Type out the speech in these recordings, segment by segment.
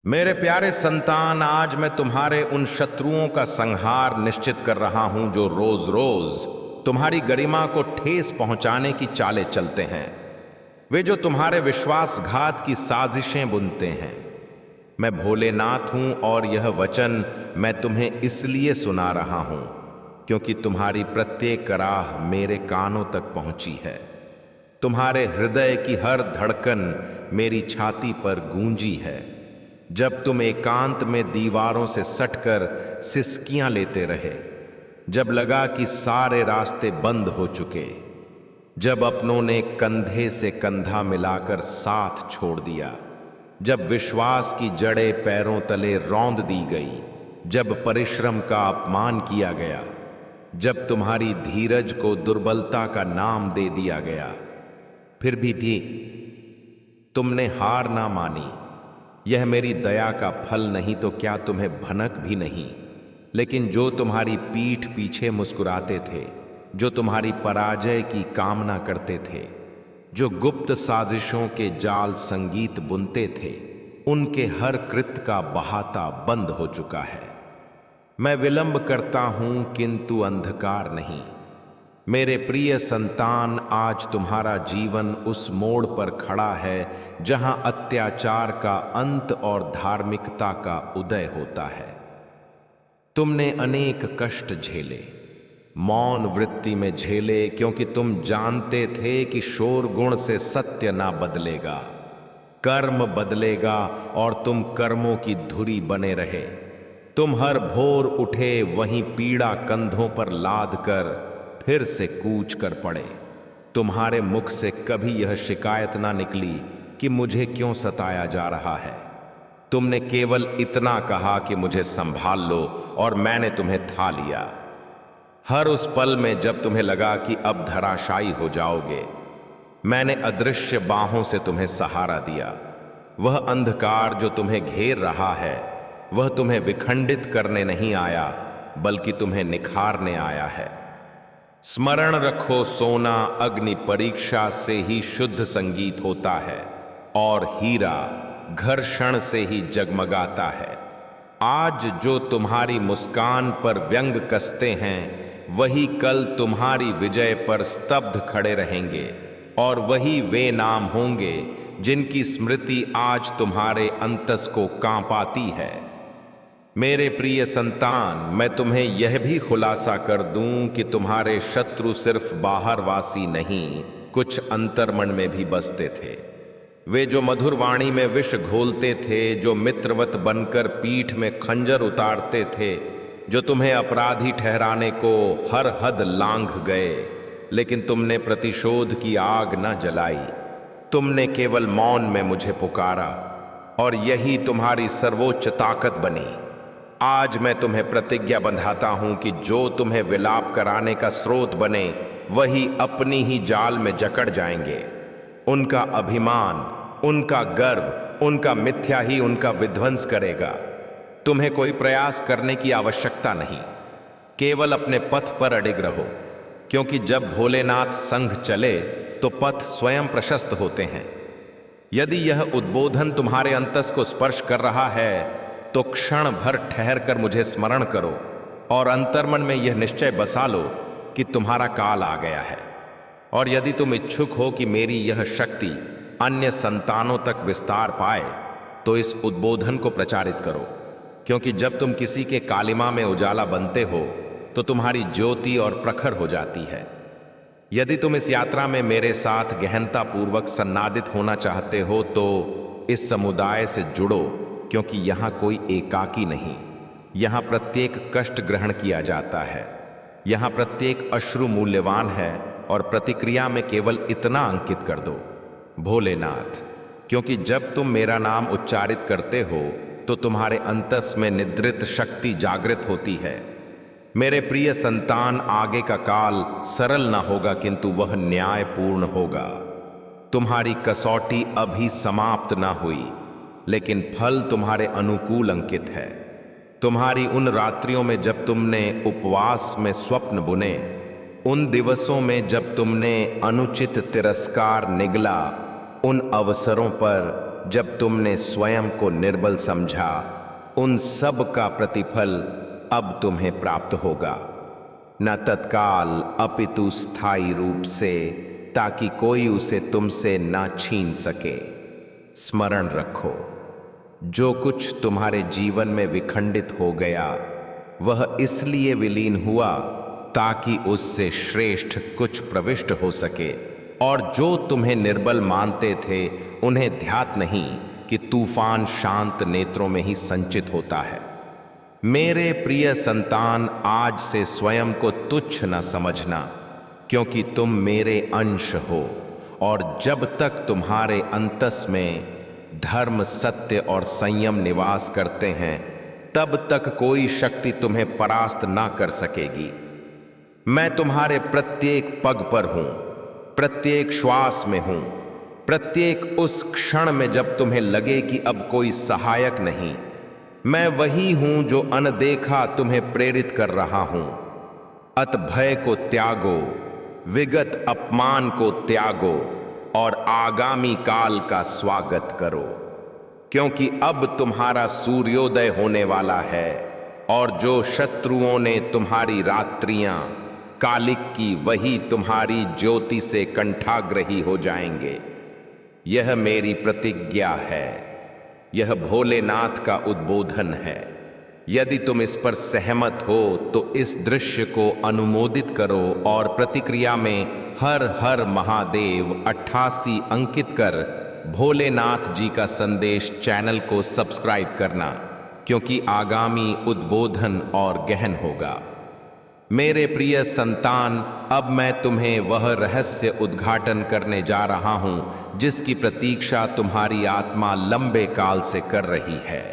मेरे प्यारे संतान, आज मैं तुम्हारे उन शत्रुओं का संहार निश्चित कर रहा हूं जो रोज रोज तुम्हारी गरिमा को ठेस पहुंचाने की चालें चलते हैं। वे जो तुम्हारे विश्वासघात की साजिशें बुनते हैं। मैं भोलेनाथ हूं और यह वचन मैं तुम्हें इसलिए सुना रहा हूं क्योंकि तुम्हारी प्रत्येक राह मेरे कानों तक पहुंची है। तुम्हारे हृदय की हर धड़कन मेरी छाती पर गूंजी है। जब तुम एकांत में दीवारों से सटकर सिसकियां लेते रहे, जब लगा कि सारे रास्ते बंद हो चुके, जब अपनों ने कंधे से कंधा मिलाकर साथ छोड़ दिया, जब विश्वास की जड़ें पैरों तले रौंद दी गई, जब परिश्रम का अपमान किया गया, जब तुम्हारी धीरज को दुर्बलता का नाम दे दिया गया, फिर भी थी तुमने हार ना मानी। यह मेरी दया का फल नहीं तो क्या तुम्हें भनक भी नहीं। लेकिन जो तुम्हारी पीठ पीछे मुस्कुराते थे, जो तुम्हारी पराजय की कामना करते थे, जो गुप्त साजिशों के जाल संगीत बुनते थे, उनके हर कृत्य का बहाता बंद हो चुका है। मैं विलंब करता हूं किंतु अंधकार नहीं। मेरे प्रिय संतान, आज तुम्हारा जीवन उस मोड़ पर खड़ा है जहां अत्याचार का अंत और धार्मिकता का उदय होता है। तुमने अनेक कष्ट झेले, मौन वृत्ति में झेले, क्योंकि तुम जानते थे कि शोरगुण से सत्य ना बदलेगा, कर्म बदलेगा और तुम कर्मों की धुरी बने रहे। तुम हर भोर उठे वहीं पीड़ा कंधों पर लाद कर फिर से कूच कर पड़े। तुम्हारे मुख से कभी यह शिकायत ना निकली कि मुझे क्यों सताया जा रहा है। तुमने केवल इतना कहा कि मुझे संभाल लो और मैंने तुम्हें था लिया। हर उस पल में जब तुम्हें लगा कि अब धराशायी हो जाओगे, मैंने अदृश्य बाहों से तुम्हें सहारा दिया। वह अंधकार जो तुम्हें घेर रहा है, वह तुम्हें विखंडित करने नहीं आया बल्कि तुम्हें निखारने आया है। स्मरण रखो, सोना अग्नि परीक्षा से ही शुद्ध संगीत होता है और हीरा घर्षण से ही जगमगाता है। आज जो तुम्हारी मुस्कान पर व्यंग कसते हैं, वही कल तुम्हारी विजय पर स्तब्ध खड़े रहेंगे और वही वे नाम होंगे जिनकी स्मृति आज तुम्हारे अंतस को कांपाती है। मेरे प्रिय संतान, मैं तुम्हें यह भी खुलासा कर दूं कि तुम्हारे शत्रु सिर्फ बाहरवासी नहीं, कुछ अंतर्मन में भी बसते थे। वे जो मधुर वाणी में विष घोलते थे, जो मित्रवत बनकर पीठ में खंजर उतारते थे, जो तुम्हें अपराधी ठहराने को हर हद लांघ गए, लेकिन तुमने प्रतिशोध की आग न जलाई। तुमने केवल मौन में मुझे पुकारा और यही तुम्हारी सर्वोच्च ताकत बनी। आज मैं तुम्हें प्रतिज्ञा बंधाता हूं कि जो तुम्हें विलाप कराने का स्रोत बने, वही अपनी ही जाल में जकड़ जाएंगे। उनका अभिमान, उनका गर्व, उनका मिथ्या ही उनका विध्वंस करेगा। तुम्हें कोई प्रयास करने की आवश्यकता नहीं, केवल अपने पथ पर अडिग रहो, क्योंकि जब भोलेनाथ संग चले तो पथ स्वयं प्रशस्त होते हैं। यदि यह उद्बोधन तुम्हारे अंतस को स्पर्श कर रहा है तो क्षण भर ठहर कर मुझे स्मरण करो और अंतर्मन में यह निश्चय बसा लो कि तुम्हारा काल आ गया है। और यदि तुम इच्छुक हो कि मेरी यह शक्ति अन्य संतानों तक विस्तार पाए, तो इस उद्बोधन को प्रचारित करो, क्योंकि जब तुम किसी के कालिमा में उजाला बनते हो तो तुम्हारी ज्योति और प्रखर हो जाती है। यदि तुम इस यात्रा में मेरे साथ गहनता पूर्वक सन्नादित होना चाहते हो तो इस समुदाय से जुड़ो, क्योंकि यहाँ कोई एकाकी नहीं। यहाँ प्रत्येक कष्ट ग्रहण किया जाता है, यहाँ प्रत्येक अश्रु मूल्यवान है और प्रतिक्रिया में केवल इतना अंकित कर दो, भोलेनाथ। क्योंकि जब तुम मेरा नाम उच्चारित करते हो तो तुम्हारे अंतस में निद्रित शक्ति जागृत होती है। मेरे प्रिय संतान, आगे का काल सरल ना होगा किंतु वह न्यायपूर्ण होगा। तुम्हारी कसौटी अभी समाप्त ना हुई, लेकिन फल तुम्हारे अनुकूल अंकित है। तुम्हारी उन रात्रियों में जब तुमने उपवास में स्वप्न बुने, उन दिवसों में जब तुमने अनुचित तिरस्कार निगला, उन अवसरों पर जब तुमने स्वयं को निर्बल समझा, उन सब का प्रतिफल अब तुम्हें प्राप्त होगा, न तत्काल अपितु स्थायी रूप से, ताकि कोई उसे तुमसे ना छीन सके। स्मरण रखो, जो कुछ तुम्हारे जीवन में विखंडित हो गया वह इसलिए विलीन हुआ ताकि उससे श्रेष्ठ कुछ प्रविष्ट हो सके, और जो तुम्हें निर्बल मानते थे उन्हें ध्यात नहीं कि तूफान शांत नेत्रों में ही संचित होता है। मेरे प्रिय संतान, आज से स्वयं को तुच्छ न समझना, क्योंकि तुम मेरे अंश हो, और जब तक तुम्हारे अंतस में धर्म, सत्य और संयम निवास करते हैं, तब तक कोई शक्ति तुम्हें परास्त ना कर सकेगी। मैं तुम्हारे प्रत्येक पग पर हूं, प्रत्येक श्वास में हूं, प्रत्येक उस क्षण में जब तुम्हें लगे कि अब कोई सहायक नहीं, मैं वही हूं जो अनदेखा तुम्हें प्रेरित कर रहा हूं। अत भय को त्यागो, विगत अपमान को त्यागो और आगामी काल का स्वागत करो, क्योंकि अब तुम्हारा सूर्योदय होने वाला है, और जो शत्रुओं ने तुम्हारी रात्रियां कालिक की, वही तुम्हारी ज्योति से कंठाग्रही हो जाएंगे। यह मेरी प्रतिज्ञा है, यह भोलेनाथ का उद्बोधन है। यदि तुम इस पर सहमत हो तो इस दृश्य को अनुमोदित करो और प्रतिक्रिया में हर हर महादेव 88 अंकित कर भोलेनाथ जी का संदेश चैनल को सब्सक्राइब करना, क्योंकि आगामी उद्बोधन और गहन होगा। मेरे प्रिय संतान, अब मैं तुम्हें वह रहस्य उद्घाटन करने जा रहा हूं जिसकी प्रतीक्षा तुम्हारी आत्मा लंबे काल से कर रही है।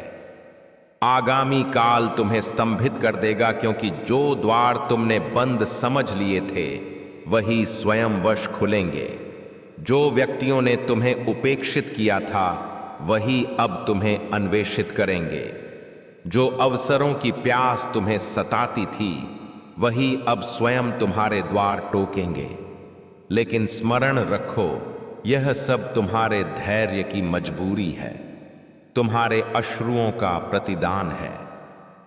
आगामी काल तुम्हें स्तंभित कर देगा, क्योंकि जो द्वार तुमने बंद समझ लिए थे वही स्वयं वश खुलेंगे। जो व्यक्तियों ने तुम्हें उपेक्षित किया था वही अब तुम्हें अन्वेषित करेंगे। जो अवसरों की प्यास तुम्हें सताती थी वही अब स्वयं तुम्हारे द्वार टोकेंगे। लेकिन स्मरण रखो, यह सब तुम्हारे धैर्य की मजबूरी है, तुम्हारे अश्रुओं का प्रतिदान है,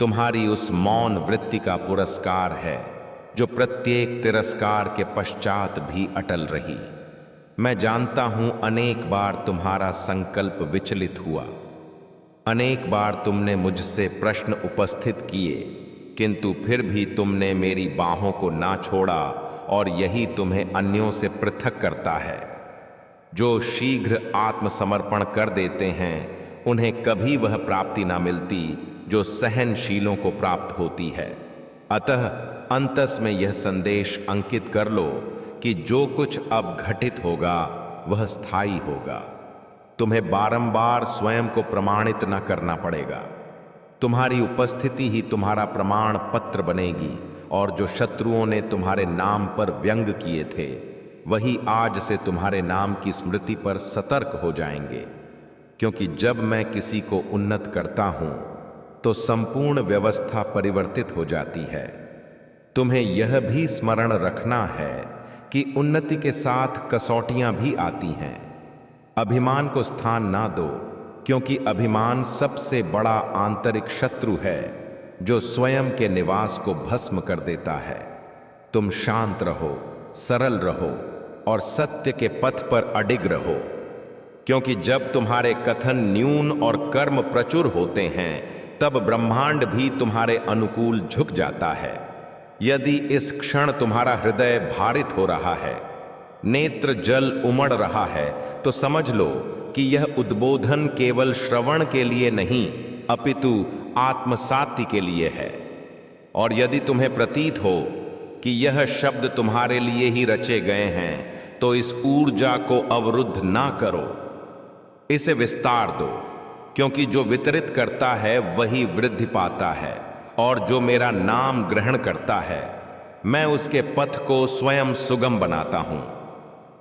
तुम्हारी उस मौन वृत्ति का पुरस्कार है जो प्रत्येक तिरस्कार के पश्चात भी अटल रही। मैं जानता हूं अनेक बार तुम्हारा संकल्प विचलित हुआ, अनेक बार तुमने मुझसे प्रश्न उपस्थित किए, किंतु फिर भी तुमने मेरी बाहों को ना छोड़ा, और यही तुम्हें अन्यों से पृथक करता है। जो शीघ्र आत्मसमर्पण कर देते हैं उन्हें कभी वह प्राप्ति ना मिलती जो सहनशीलों को प्राप्त होती है। अतः अंतस में यह संदेश अंकित कर लो कि जो कुछ अब घटित होगा वह स्थायी होगा। तुम्हें बारंबार स्वयं को प्रमाणित न करना पड़ेगा। तुम्हारी उपस्थिति ही तुम्हारा प्रमाण पत्र बनेगी, और जो शत्रुओं ने तुम्हारे नाम पर व्यंग किए थे वही आज से तुम्हारे नाम की स्मृति पर सतर्क हो जाएंगे। क्योंकि जब मैं किसी को उन्नत करता हूं तो संपूर्ण व्यवस्था परिवर्तित हो जाती है। तुम्हें यह भी स्मरण रखना है कि उन्नति के साथ कसौटियां भी आती हैं। अभिमान को स्थान ना दो, क्योंकि अभिमान सबसे बड़ा आंतरिक शत्रु है जो स्वयं के निवास को भस्म कर देता है। तुम शांत रहो, सरल रहो और सत्य के पथ पर अडिग रहो, क्योंकि जब तुम्हारे कथन न्यून और कर्म प्रचुर होते हैं तब ब्रह्मांड भी तुम्हारे अनुकूल झुक जाता है। यदि इस क्षण तुम्हारा हृदय भारित हो रहा है, नेत्र जल उमड़ रहा है, तो समझ लो कि यह उद्बोधन केवल श्रवण के लिए नहीं अपितु आत्मसाति के लिए है। और यदि तुम्हें प्रतीत हो कि यह शब्द तुम्हारे लिए ही रचे गए हैं तो इस ऊर्जा को अवरुद्ध ना करो, इसे विस्तार दो, क्योंकि जो वितरित करता है वही वृद्धि पाता है, और जो मेरा नाम ग्रहण करता है मैं उसके पथ को स्वयं सुगम बनाता हूं।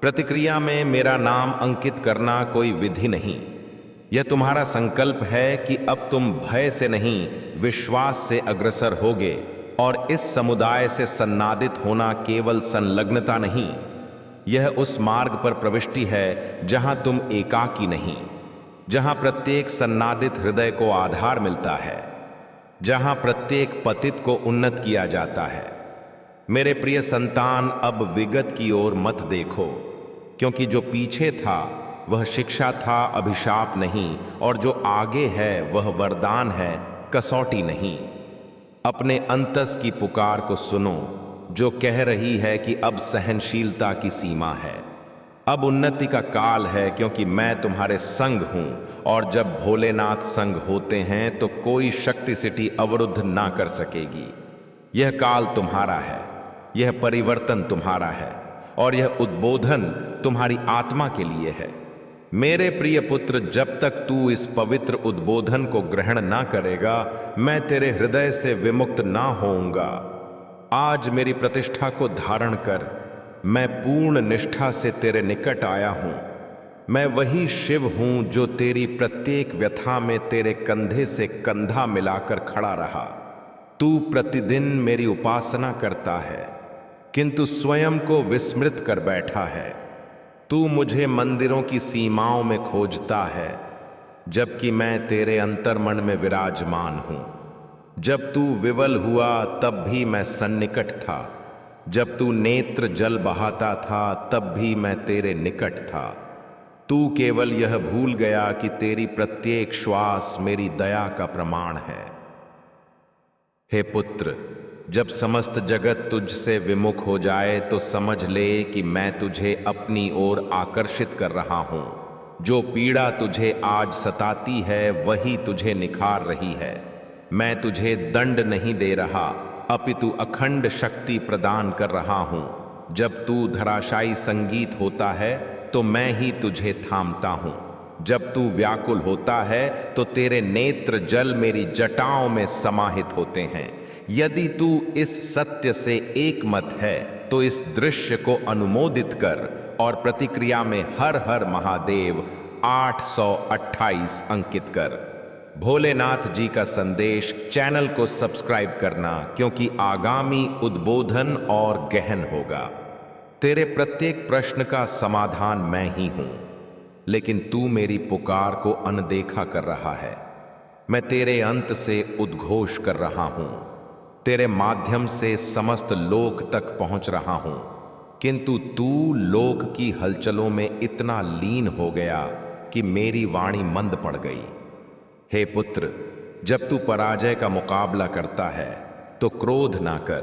प्रतिक्रिया में मेरा नाम अंकित करना कोई विधि नहीं, यह तुम्हारा संकल्प है कि अब तुम भय से नहीं विश्वास से अग्रसर होगे। और इस समुदाय से सन्नादित होना केवल संलग्नता नहीं, यह उस मार्ग पर प्रविष्टि है जहां तुम एकाकी नहीं, जहां प्रत्येक सन्नादित हृदय को आधार मिलता है, जहां प्रत्येक पतित को उन्नत किया जाता है। मेरे प्रिय संतान, अब विगत की ओर मत देखो, क्योंकि जो पीछे था वह शिक्षा था, अभिशाप नहीं, और जो आगे है वह वरदान है, कसौटी नहीं। अपने अंतस की पुकार को सुनो, जो कह रही है कि अब सहनशीलता की सीमा है, अब उन्नति का काल है, क्योंकि मैं तुम्हारे संग हूं। और जब भोलेनाथ संग होते हैं तो कोई शक्ति सिटी अवरुद्ध ना कर सकेगी। यह काल तुम्हारा है, यह परिवर्तन तुम्हारा है, और यह उद्बोधन तुम्हारी आत्मा के लिए है। मेरे प्रिय पुत्र, जब तक तू इस पवित्र उद्बोधन को ग्रहण ना करेगा, मैं तेरे हृदय से विमुक्त ना होऊंगा। आज मेरी प्रतिष्ठा को धारण कर, मैं पूर्ण निष्ठा से तेरे निकट आया हूं। मैं वही शिव हूं जो तेरी प्रत्येक व्यथा में तेरे कंधे से कंधा मिलाकर खड़ा रहा। तू प्रतिदिन मेरी उपासना करता है, किंतु स्वयं को विस्मृत कर बैठा है। तू मुझे मंदिरों की सीमाओं में खोजता है, जबकि मैं तेरे अंतर्मन में विराजमान हूं। जब तू विवल हुआ तब भी मैं सन्निकट था, जब तू नेत्र जल बहाता था तब भी मैं तेरे निकट था। तू केवल यह भूल गया कि तेरी प्रत्येक श्वास मेरी दया का प्रमाण है। हे पुत्र, जब समस्त जगत तुझसे विमुख हो जाए तो समझ ले कि मैं तुझे अपनी ओर आकर्षित कर रहा हूं। जो पीड़ा तुझे आज सताती है वही तुझे निखार रही है। मैं तुझे दंड नहीं दे रहा, अपितु अखंड शक्ति प्रदान कर रहा हूं। जब तू धराशायी संगीत होता है तो मैं ही तुझे थामता हूं। जब तू व्याकुल होता है तो तेरे नेत्र जल मेरी जटाओं में समाहित होते हैं। यदि तू इस सत्य से एक मत है तो इस दृश्य को अनुमोदित कर और प्रतिक्रिया में हर हर महादेव 828 अंकित कर। भोलेनाथ जी का संदेश चैनल को सब्सक्राइब करना, क्योंकि आगामी उद्बोधन और गहन होगा। तेरे प्रत्येक प्रश्न का समाधान मैं ही हूं, लेकिन तू मेरी पुकार को अनदेखा कर रहा है। मैं तेरे अंत से उद्घोष कर रहा हूं, तेरे माध्यम से समस्त लोक तक पहुंच रहा हूं, किंतु तू लोक की हलचलों में इतना लीन हो गया कि मेरी वाणी मंद पड़ गई। हे पुत्र, जब तू पराजय का मुकाबला करता है तो क्रोध ना कर,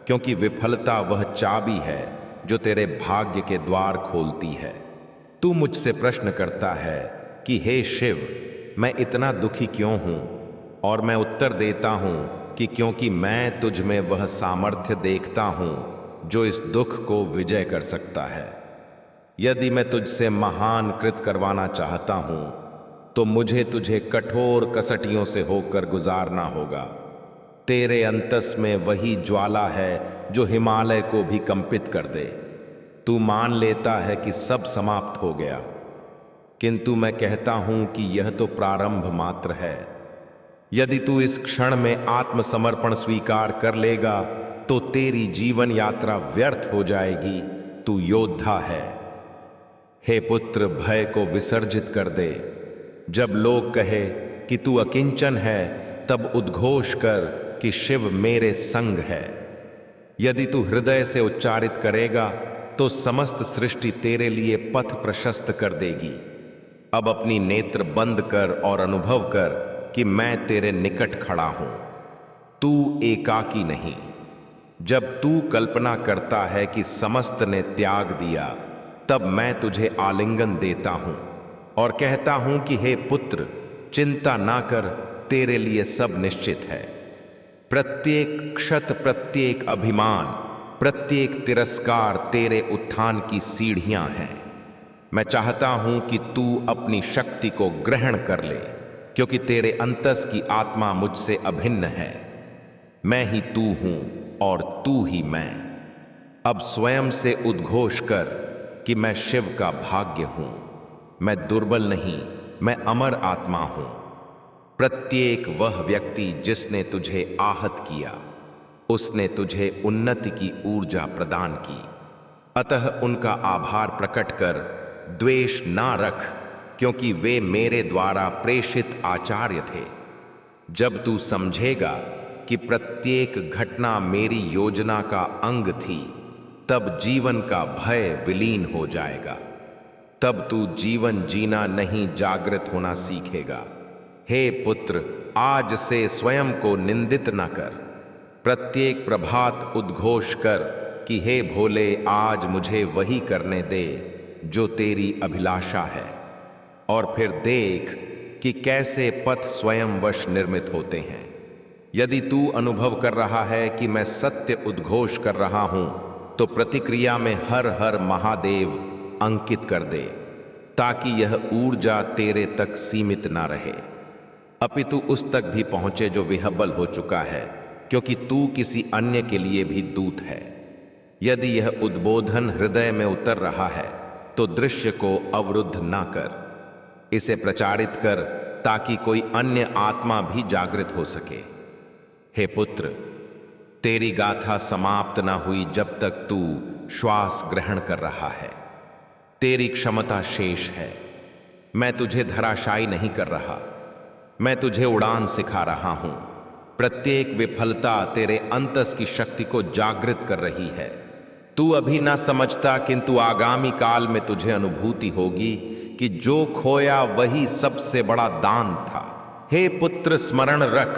क्योंकि विफलता वह चाबी है जो तेरे भाग्य के द्वार खोलती है। तू मुझसे प्रश्न करता है कि हे शिव, मैं इतना दुखी क्यों हूं? और मैं उत्तर देता हूं कि क्योंकि मैं तुझ में वह सामर्थ्य देखता हूं जो इस दुख को विजय कर सकता है। यदि मैं तुझसे महान कृत करवाना चाहता हूं तो मुझे तुझे कठोर कसटियों से होकर गुजारना होगा। तेरे अंतस में वही ज्वाला है जो हिमालय को भी कंपित कर दे। तू मान लेता है कि सब समाप्त हो गया, किंतु मैं कहता हूं कि यह तो प्रारंभ मात्र है। यदि तू इस क्षण में आत्मसमर्पण स्वीकार कर लेगा तो तेरी जीवन यात्रा व्यर्थ हो जाएगी। तू योद्धा है। हे पुत्र, भय को विसर्जित कर दे। जब लोग कहे कि तू अकिंचन है, तब उद्घोष कर कि शिव मेरे संग है। यदि तू हृदय से उच्चारित करेगा तो समस्त सृष्टि तेरे लिए पथ प्रशस्त कर देगी। अब अपनी नेत्र बंद कर और अनुभव कर कि मैं तेरे निकट खड़ा हूं। तू एकाकी नहीं। जब तू कल्पना करता है कि समस्त ने त्याग दिया, तब मैं तुझे आलिंगन देता हूं और कहता हूं कि हे पुत्र, चिंता ना कर, तेरे लिए सब निश्चित है। प्रत्येक क्षत, प्रत्येक अभिमान, प्रत्येक तिरस्कार तेरे उत्थान की सीढ़ियां हैं। मैं चाहता हूं कि तू अपनी शक्ति को ग्रहण कर ले, क्योंकि तेरे अंतस की आत्मा मुझसे अभिन्न है। मैं ही तू हूं और तू ही मैं। अब स्वयं से उद्घोष कर कि मैं शिव का भाग्य हूं। मैं दुर्बल नहीं, मैं अमर आत्मा हूं। प्रत्येक वह व्यक्ति जिसने तुझे आहत किया, उसने तुझे उन्नति की ऊर्जा प्रदान की। अतः उनका आभार प्रकट कर, द्वेष ना रख, क्योंकि वे मेरे द्वारा प्रेषित आचार्य थे। जब तू समझेगा कि प्रत्येक घटना मेरी योजना का अंग थी, तब जीवन का भय विलीन हो जाएगा। तब तू जीवन जीना नहीं, जागृत होना सीखेगा। हे पुत्र, आज से स्वयं को निंदित न कर। प्रत्येक प्रभात उद्घोष कर कि हे भोले, आज मुझे वही करने दे जो तेरी अभिलाषा है। और फिर देख कि कैसे पथ स्वयं वश निर्मित होते हैं। यदि तू अनुभव कर रहा है कि मैं सत्य उद्घोष कर रहा हूं, तो प्रतिक्रिया में हर हर महादेव अंकित कर दे, ताकि यह ऊर्जा तेरे तक सीमित ना रहे, अपितु उस तक भी पहुंचे जो विह्वल हो चुका है, क्योंकि तू किसी अन्य के लिए भी दूत है। यदि यह उद्बोधन हृदय में उतर रहा है, तो दृश्य को अवरुद्ध ना कर, इसे प्रचारित कर, ताकि कोई अन्य आत्मा भी जागृत हो सके। हे पुत्र, तेरी गाथा समाप्त ना हुई जब तक तू श्वास ग्रहण कर रहा है। तेरी क्षमता शेष है। मैं तुझे धराशायी नहीं कर रहा, मैं तुझे उड़ान सिखा रहा हूं। प्रत्येक विफलता तेरे अंतस की शक्ति को जागृत कर रही है। तू अभी ना समझता, किंतु आगामी काल में तुझे अनुभूति होगी कि जो खोया वही सबसे बड़ा दान था। हे पुत्र, स्मरण रख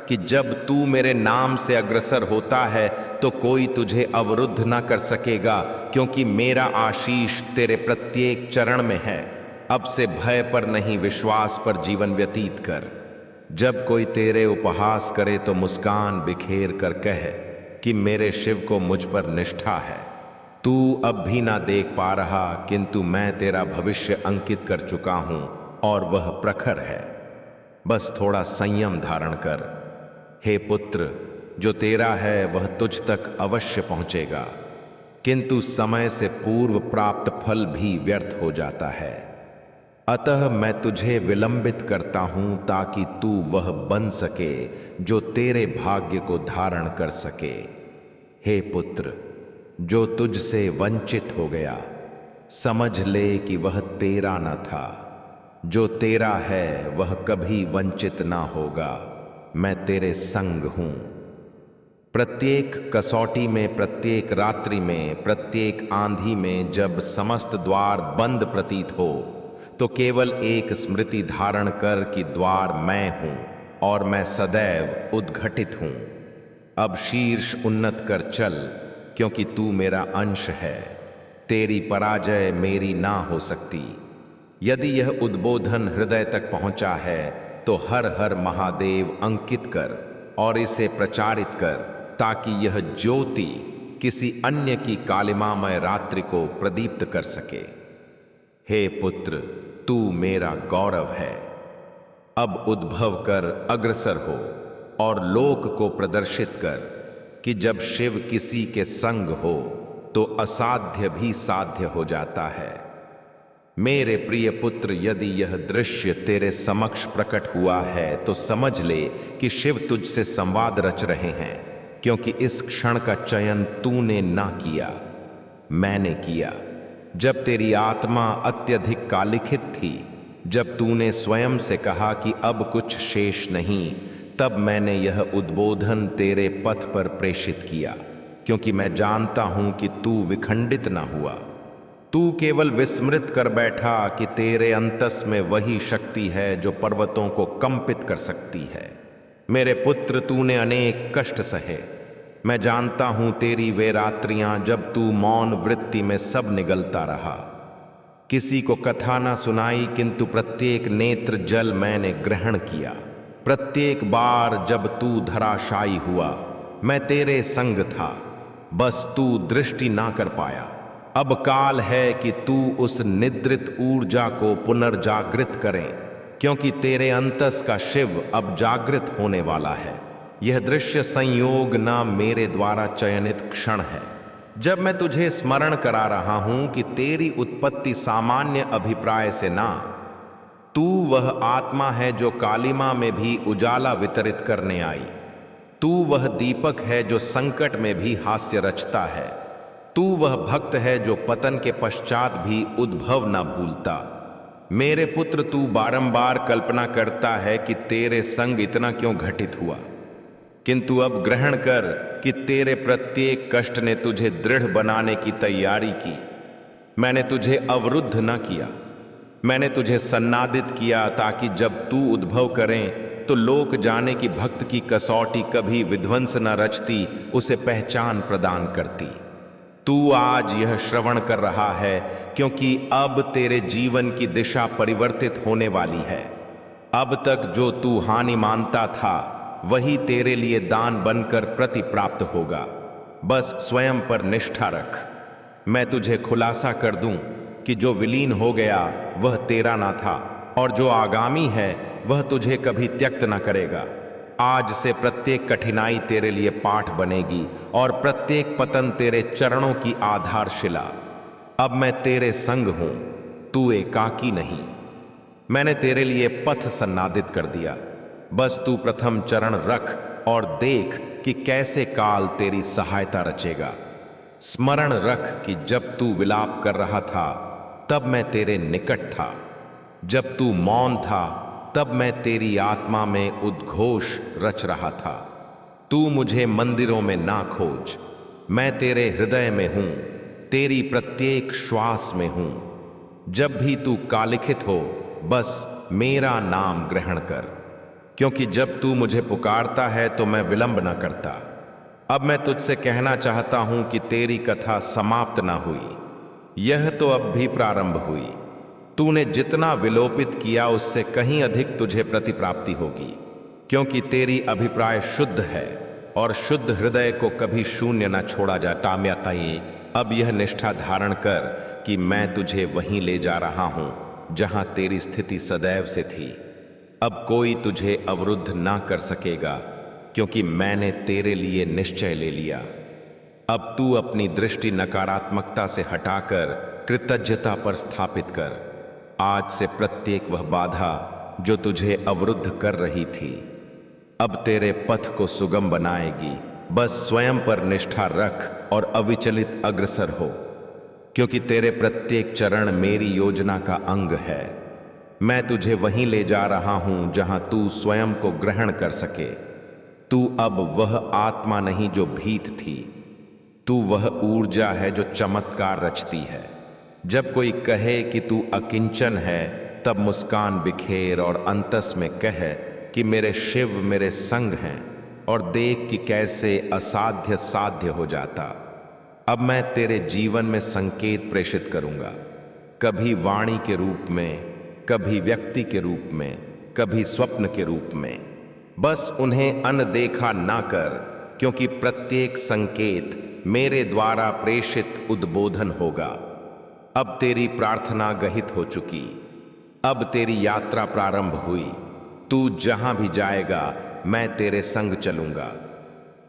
कि जब तू मेरे नाम से अग्रसर होता है, तो कोई तुझे अवरुद्ध ना कर सकेगा, क्योंकि मेरा आशीष तेरे प्रत्येक चरण में है। अब से भय पर नहीं, विश्वास पर जीवन व्यतीत कर। जब कोई तेरे उपहास करे तो मुस्कान बिखेर कर कह कि मेरे शिव को मुझ पर निष्ठा है। तू अब भी ना देख पा रहा, किंतु मैं तेरा भविष्य अंकित कर चुका हूं और वह प्रखर है। बस थोड़ा संयम धारण कर। हे पुत्र, जो तेरा है वह तुझ तक अवश्य पहुंचेगा, किंतु समय से पूर्व प्राप्त फल भी व्यर्थ हो जाता है। अतः मैं तुझे विलंबित करता हूं, ताकि तू वह बन सके जो तेरे भाग्य को धारण कर सके। हे पुत्र, जो तुझसे वंचित हो गया, समझ ले कि वह तेरा न था। जो तेरा है वह कभी वंचित ना होगा। मैं तेरे संग हूं। प्रत्येक कसौटी में, प्रत्येक रात्रि में, प्रत्येक आंधी में जब समस्त द्वार बंद प्रतीत हो, तो केवल एक स्मृति धारण कर कि द्वार मैं हूं और मैं सदैव उद्घटित हूं। अब शीर्ष उन्नत कर चल, क्योंकि तू मेरा अंश है। तेरी पराजय मेरी ना हो सकती। यदि यह उद्बोधन हृदय तक पहुंचा है, तो हर हर महादेव अंकित कर और इसे प्रचारित कर, ताकि यह ज्योति किसी अन्य की कालिमामय रात्रि को प्रदीप्त कर सके। हे पुत्र, तू मेरा गौरव है। अब उद्भव कर अग्रसर हो और लोक को प्रदर्शित कर कि जब शिव किसी के संग हो, तो असाध्य भी साध्य हो जाता है। मेरे प्रिय पुत्र, यदि यह दृश्य तेरे समक्ष प्रकट हुआ है, तो समझ ले कि शिव तुझसे संवाद रच रहे हैं, क्योंकि इस क्षण का चयन तूने ना किया, मैंने किया। जब तेरी आत्मा अत्यधिक कालिखित थी, जब तूने स्वयं से कहा कि अब कुछ शेष नहीं, तब मैंने यह उद्बोधन तेरे पथ पर प्रेषित किया, क्योंकि मैं जानता हूं कि तू विखंडित ना हुआ। तू केवल विस्मृत कर बैठा कि तेरे अंतस में वही शक्ति है जो पर्वतों को कंपित कर सकती है। मेरे पुत्र, तूने अनेक कष्ट सहे। मैं जानता हूं तेरी वे रात्रियां जब तू मौन वृत्ति में सब निगलता रहा। किसी को कथा ना सुनाई, किंतु प्रत्येक नेत्र जल मैंने ग्रहण किया। प्रत्येक बार जब तू धराशायी हुआ, मैं तेरे संग था, बस तू दृष्टि ना कर पाया। अब काल है कि तू उस निद्रित ऊर्जा को पुनर्जागृत करें, क्योंकि तेरे अंतस का शिव अब जागृत होने वाला है। यह दृश्य संयोग ना मेरे द्वारा चयनित क्षण है, जब मैं तुझे स्मरण करा रहा हूं कि तेरी उत्पत्ति सामान्य अभिप्राय से ना, तू वह आत्मा है जो कालिमा में भी उजाला वितरित करने आई। तू वह दीपक है जो संकट में भी हास्य रचता है। तू वह भक्त है जो पतन के पश्चात भी उद्भव न भूलता। मेरे पुत्र, तू बारंबार कल्पना करता है कि तेरे संग इतना क्यों घटित हुआ, किंतु अब ग्रहण कर कि तेरे प्रत्येक कष्ट ने तुझे दृढ़ बनाने की तैयारी की। मैंने तुझे अवरुद्ध न किया, मैंने तुझे सन्नादित किया ताकि जब तू उद्भव करें तो लोक जाने की भक्त की कसौटी कभी विध्वंस न रचती, उसे पहचान प्रदान करती। तू आज यह श्रवण कर रहा है क्योंकि अब तेरे जीवन की दिशा परिवर्तित होने वाली है। अब तक जो तू हानि मानता था वही तेरे लिए दान बनकर प्रति प्राप्त होगा। बस स्वयं पर निष्ठा रख। मैं तुझे खुलासा कर दूं कि जो विलीन हो गया वह तेरा ना था, और जो आगामी है वह तुझे कभी त्यक्त न करेगा। आज से प्रत्येक कठिनाई तेरे लिए पाठ बनेगी और प्रत्येक पतन तेरे चरणों की आधारशिला। अब मैं तेरे संग हूं, तू एकाकी नहीं। मैंने तेरे लिए पथ सन्नादित कर दिया। बस तू प्रथम चरण रख और देख कि कैसे काल तेरी सहायता रचेगा। स्मरण रख कि जब तू विलाप कर रहा था तब मैं तेरे निकट था, जब तू मौन था तब मैं तेरी आत्मा में उद्घोष रच रहा था। तू मुझे मंदिरों में ना खोज, मैं तेरे हृदय में हूं, तेरी प्रत्येक श्वास में हूं। जब भी तू कालिखित हो बस मेरा नाम ग्रहण कर, क्योंकि जब तू मुझे पुकारता है तो मैं विलंब न करता। अब मैं तुझसे कहना चाहता हूं कि तेरी कथा समाप्त ना हुई, यह तो अब भी प्रारंभ हुई। तूने जितना विलोपित किया उससे कहीं अधिक तुझे प्रतिप्राप्ति होगी, क्योंकि तेरी अभिप्राय शुद्ध है और शुद्ध हृदय को कभी शून्य न छोड़ा जाता। ये अब यह निष्ठा धारण कर कि मैं तुझे वहीं ले जा रहा हूं जहां तेरी स्थिति सदैव से थी। अब कोई तुझे अवरुद्ध ना कर सकेगा, क्योंकि मैंने तेरे लिए निश्चय ले लिया। अब तू अपनी दृष्टि नकारात्मकता से हटाकर कृतज्ञता पर स्थापित कर। आज से प्रत्येक वह बाधा जो तुझे अवरुद्ध कर रही थी अब तेरे पथ को सुगम बनाएगी। बस स्वयं पर निष्ठा रख और अविचलित अग्रसर हो, क्योंकि तेरे प्रत्येक चरण मेरी योजना का अंग है। मैं तुझे वहीं ले जा रहा हूं जहां तू स्वयं को ग्रहण कर सके। तू अब वह आत्मा नहीं जो भीत थी, तू वह ऊर्जा है जो चमत्कार रचती है। जब कोई कहे कि तू अकिंचन है तब मुस्कान बिखेर और अंतस में कह कि मेरे शिव मेरे संग हैं, और देख कि कैसे असाध्य साध्य हो जाता। अब मैं तेरे जीवन में संकेत प्रेषित करूंगा, कभी वाणी के रूप में, कभी व्यक्ति के रूप में, कभी स्वप्न के रूप में। बस उन्हें अनदेखा ना कर, क्योंकि प्रत्येक संकेत मेरे द्वारा प्रेषित उद्बोधन होगा। अब तेरी प्रार्थना गहित हो चुकी, अब तेरी यात्रा प्रारंभ हुई। तू जहां भी जाएगा मैं तेरे संग चलूंगा।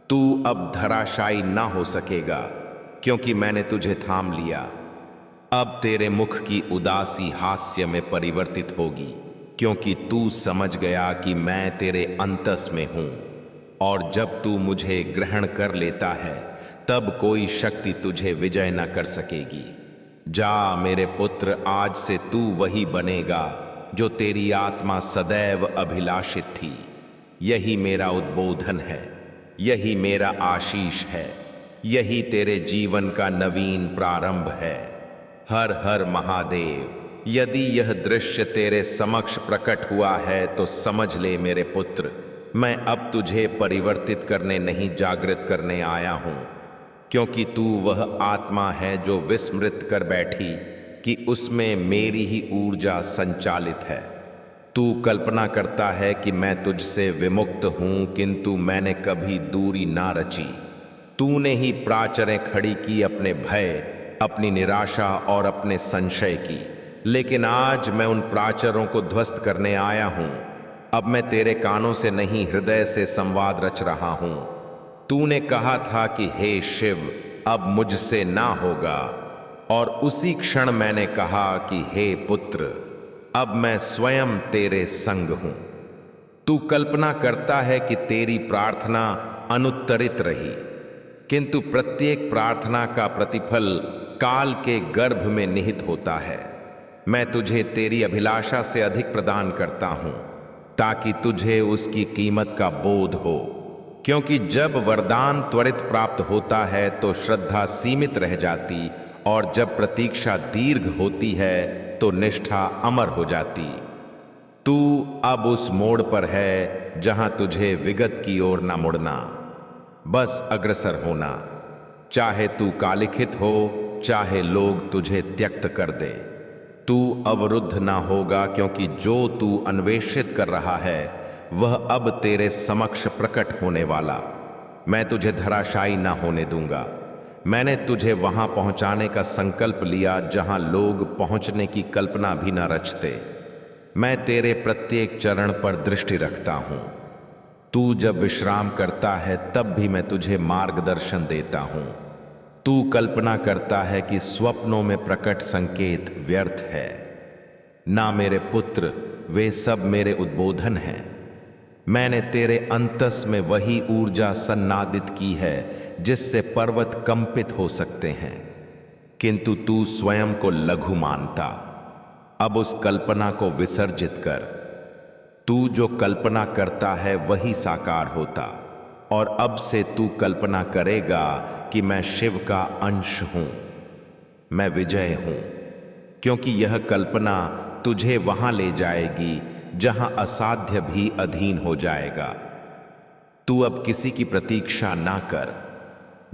तू अब धराशायी ना हो सकेगा, क्योंकि मैंने तुझे थाम लिया। अब तेरे मुख की उदासी हास्य में परिवर्तित होगी, क्योंकि तू समझ गया कि मैं तेरे अंतस में हूं, और जब तू मुझे ग्रहण कर लेता है तब कोई शक्ति तुझे विजय न कर सकेगी। जा मेरे पुत्र, आज से तू वही बनेगा जो तेरी आत्मा सदैव अभिलाषित थी। यही मेरा उद्बोधन है, यही मेरा आशीष है, यही तेरे जीवन का नवीन प्रारंभ है। हर हर महादेव। यदि यह दृश्य तेरे समक्ष प्रकट हुआ है तो समझ ले मेरे पुत्र, मैं अब तुझे परिवर्तित करने नहीं जागृत करने आया हूं, क्योंकि तू वह आत्मा है जो विस्मृत कर बैठी कि उसमें मेरी ही ऊर्जा संचालित है। तू कल्पना करता है कि मैं तुझसे विमुक्त हूं, किंतु मैंने कभी दूरी ना रची। तूने ही प्राचरें खड़ी की अपने भय, अपनी निराशा और अपने संशय की, लेकिन आज मैं उन प्राचरों को ध्वस्त करने आया हूं। अब मैं तेरे कानों से नहीं हृदय से संवाद रच रहा हूं। तूने कहा था कि हे शिव अब मुझसे ना होगा, और उसी क्षण मैंने कहा कि हे पुत्र अब मैं स्वयं तेरे संग हूं। तू कल्पना करता है कि तेरी प्रार्थना अनुत्तरित रही, किंतु प्रत्येक प्रार्थना का प्रतिफल काल के गर्भ में निहित होता है। मैं तुझे तेरी अभिलाषा से अधिक प्रदान करता हूं ताकि तुझे उसकी कीमत का बोध हो। क्योंकि जब वरदान त्वरित प्राप्त होता है तो श्रद्धा सीमित रह जाती, और जब प्रतीक्षा दीर्घ होती है तो निष्ठा अमर हो जाती। तू अब उस मोड़ पर है जहां तुझे विगत की ओर न मुड़ना, बस अग्रसर होना। चाहे तू कालिखित हो, चाहे लोग तुझे त्यक्त कर दे, तू अवरुद्ध ना होगा, क्योंकि जो तू अन्वेषित कर रहा है वह अब तेरे समक्ष प्रकट होने वाला। मैं तुझे धराशायी ना होने दूंगा। मैंने तुझे वहां पहुंचाने का संकल्प लिया जहां लोग पहुंचने की कल्पना भी न रचते। मैं तेरे प्रत्येक चरण पर दृष्टि रखता हूं। तू जब विश्राम करता है तब भी मैं तुझे मार्गदर्शन देता हूं। तू कल्पना करता है कि स्वप्नों में प्रकट संकेत व्यर्थ है। ना मेरे पुत्र, वे सब मेरे उद्बोधन हैं। मैंने तेरे अंतस में वही ऊर्जा सन्नादित की है जिससे पर्वत कंपित हो सकते हैं, किंतु तू स्वयं को लघु मानता। अब उस कल्पना को विसर्जित कर। तू जो कल्पना करता है वही साकार होता, और अब से तू कल्पना करेगा कि मैं शिव का अंश हूं, मैं विजय हूं। क्योंकि यह कल्पना तुझे वहां ले जाएगी जहां असाध्य भी अधीन हो जाएगा। तू अब किसी की प्रतीक्षा ना कर।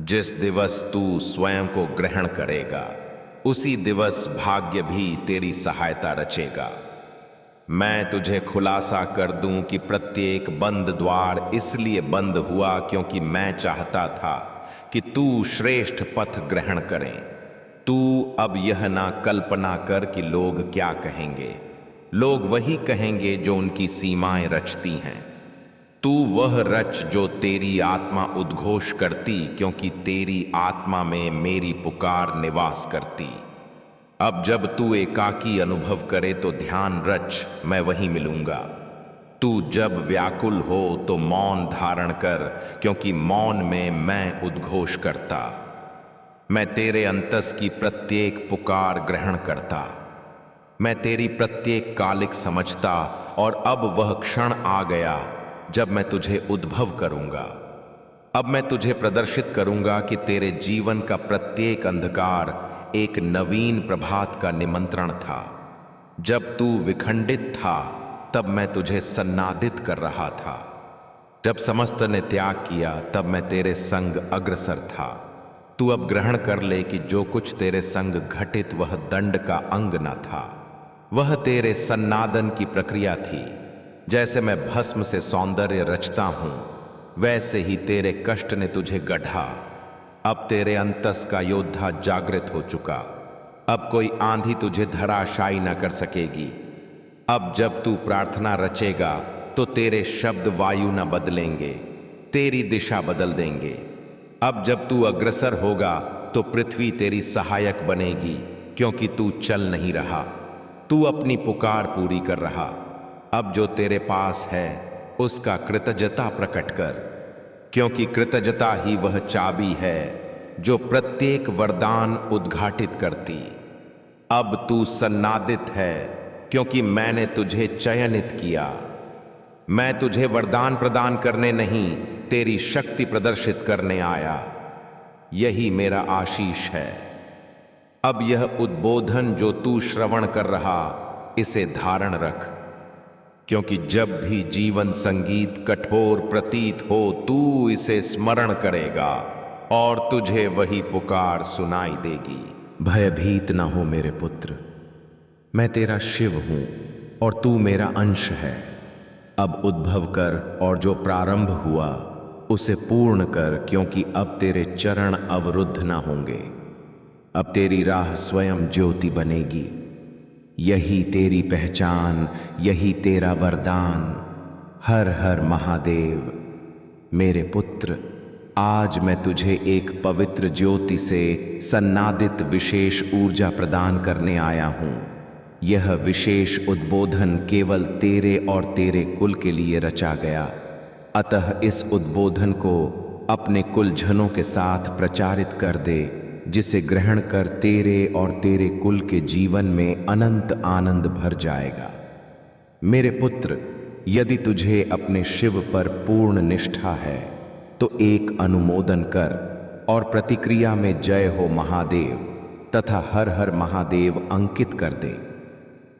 जिस दिवस तू स्वयं को ग्रहण करेगा उसी दिवस भाग्य भी तेरी सहायता रचेगा। मैं तुझे खुलासा कर दूं कि प्रत्येक बंद द्वार इसलिए बंद हुआ क्योंकि मैं चाहता था कि तू श्रेष्ठ पथ ग्रहण करें। तू अब यह ना कल्पना कर कि लोग क्या कहेंगे। लोग वही कहेंगे जो उनकी सीमाएं रचती हैं। तू वह रच जो तेरी आत्मा उद्घोष करती, क्योंकि तेरी आत्मा में मेरी पुकार निवास करती। अब जब तू एकाकी अनुभव करे तो ध्यान रच, मैं वहीं मिलूंगा। तू जब व्याकुल हो तो मौन धारण कर, क्योंकि मौन में मैं उद्घोष करता। मैं तेरे अंतस की प्रत्येक पुकार ग्रहण करता। मैं तेरी प्रत्येक कालिक समझता, और अब वह क्षण आ गया जब मैं तुझे उद्भव करूंगा। अब मैं तुझे प्रदर्शित करूंगा कि तेरे जीवन का प्रत्येक अंधकार एक नवीन प्रभात का निमंत्रण था। जब तू विखंडित था तब मैं तुझे सन्नादित कर रहा था। जब समस्त ने त्याग किया तब मैं तेरे संग अग्रसर था। तू अब ग्रहण कर ले कि जो कुछ तेरे संग घटित वह दंड का अंग न था, वह तेरे सन्नादन की प्रक्रिया थी। जैसे मैं भस्म से सौंदर्य रचता हूं, वैसे ही तेरे कष्ट ने तुझे गढ़ा। अब तेरे अंतस का योद्धा जागृत हो चुका। अब कोई आंधी तुझे धराशायी न कर सकेगी। अब जब तू प्रार्थना रचेगा तो तेरे शब्द वायु न बदलेंगे, तेरी दिशा बदल देंगे। अब जब तू अग्रसर होगा तो पृथ्वी तेरी सहायक बनेगी, क्योंकि तू चल नहीं रहा, तू अपनी पुकार पूरी कर रहा। अब जो तेरे पास है उसका कृतज्ञता प्रकट कर, क्योंकि कृतज्ञता ही वह चाबी है जो प्रत्येक वरदान उद्घाटित करती। अब तू सन्नादित है, क्योंकि मैंने तुझे चयनित किया। मैं तुझे वरदान प्रदान करने नहीं, तेरी शक्ति प्रदर्शित करने आया। यही मेरा आशीष है। अब यह उद्बोधन जो तू श्रवण कर रहा, इसे धारण रख, क्योंकि जब भी जीवन संगीत कठोर प्रतीत हो तू इसे स्मरण करेगा और तुझे वही पुकार सुनाई देगी। भयभीत ना हो मेरे पुत्र, मैं तेरा शिव हूं और तू मेरा अंश है। अब उद्भव कर और जो प्रारंभ हुआ उसे पूर्ण कर, क्योंकि अब तेरे चरण अवरुद्ध ना होंगे। अब तेरी राह स्वयं ज्योति बनेगी। यही तेरी पहचान, यही तेरा वरदान। हर हर महादेव। मेरे पुत्र, आज मैं तुझे एक पवित्र ज्योति से सन्नादित विशेष ऊर्जा प्रदान करने आया हूं। यह विशेष उद्बोधन केवल तेरे और तेरे कुल के लिए रचा गया, अतः इस उद्बोधन को अपने कुलजनों के साथ प्रचारित कर दे जिसे ग्रहण कर तेरे और तेरे कुल के जीवन में अनंत आनंद भर जाएगा। मेरे पुत्र, यदि तुझे अपने शिव पर पूर्ण निष्ठा है तो एक अनुमोदन कर और प्रतिक्रिया में जय हो महादेव तथा हर हर महादेव अंकित कर दे।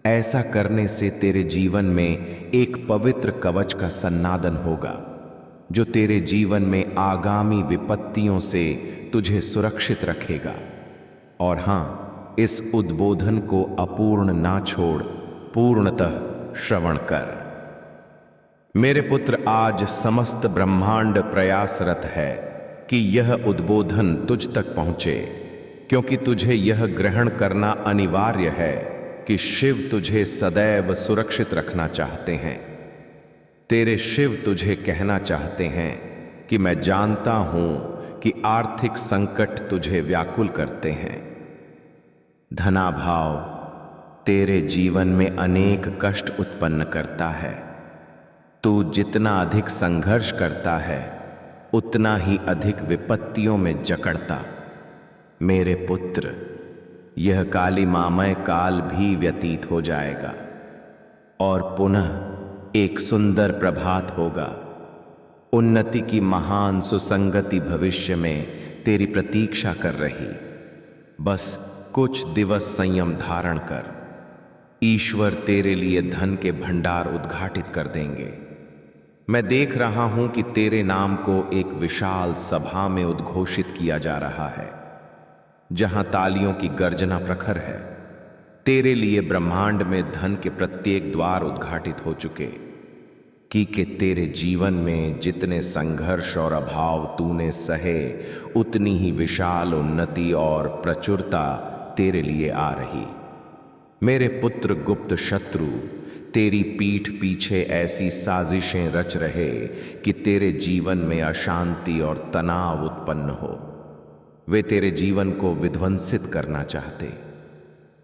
ऐसा करने से तेरे जीवन में एक पवित्र कवच का सन्नादन होगा जो तेरे जीवन में आगामी विपत्तियों से तुझे सुरक्षित रखेगा। और हां, इस उद्बोधन को अपूर्ण ना छोड़, पूर्णतः श्रवण कर। मेरे पुत्र, आज समस्त ब्रह्मांड प्रयासरत है कि यह उद्बोधन तुझ तक पहुंचे, क्योंकि तुझे यह ग्रहण करना अनिवार्य है कि शिव तुझे सदैव सुरक्षित रखना चाहते हैं। तेरे शिव तुझे कहना चाहते हैं कि मैं जानता हूं कि आर्थिक संकट तुझे व्याकुल करते हैं। धनाभाव तेरे जीवन में अनेक कष्ट उत्पन्न करता है। तू जितना अधिक संघर्ष करता है उतना ही अधिक विपत्तियों में जकड़ता। मेरे पुत्र, यह कालिमामय काल भी व्यतीत हो जाएगा और पुनः एक सुंदर प्रभात होगा। उन्नति की महान सुसंगति भविष्य में तेरी प्रतीक्षा कर रही। बस कुछ दिवस संयम धारण कर। ईश्वर तेरे लिए धन के भंडार उद्घाटित कर देंगे। मैं देख रहा हूं कि तेरे नाम को एक विशाल सभा में उद्घोषित किया जा रहा है, जहां तालियों की गर्जना प्रखर है। तेरे लिए ब्रह्मांड में धन के प्रत्येक द्वार उद्घाटित हो चुके कि तेरे जीवन में जितने संघर्ष और अभाव तूने सहे, उतनी ही विशाल उन्नति और प्रचुरता तेरे लिए आ रही। मेरे पुत्र, गुप्त शत्रु तेरी पीठ पीछे ऐसी साजिशें रच रहे कि तेरे जीवन में अशांति और तनाव उत्पन्न हो। वे तेरे जीवन को विध्वंसित करना चाहते।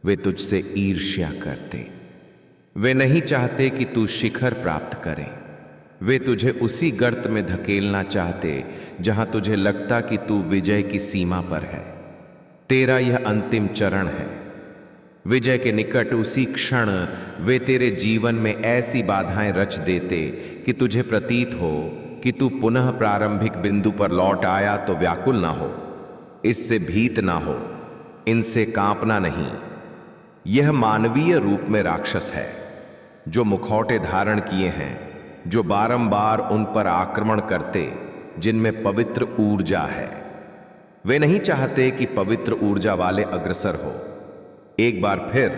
वे तुझसे ईर्ष्या करते। वे नहीं चाहते कि तू शिखर प्राप्त करे। वे तुझे उसी गर्त में धकेलना चाहते जहां तुझे लगता कि तू विजय की सीमा पर है। तेरा यह अंतिम चरण है। विजय के निकट उसी क्षण वे तेरे जीवन में ऐसी बाधाएं रच देते कि तुझे प्रतीत हो कि तू पुनः प्रारंभिक बिंदु पर लौट आया तो व्याकुल ना हो, इससे भीत ना हो, इनसे कांपना नहीं। यह मानवीय रूप में राक्षस है जो मुखौटे धारण किए हैं, जो बारंबार उन पर आक्रमण करते जिनमें पवित्र ऊर्जा है। वे नहीं चाहते कि पवित्र ऊर्जा वाले अग्रसर हो। एक बार फिर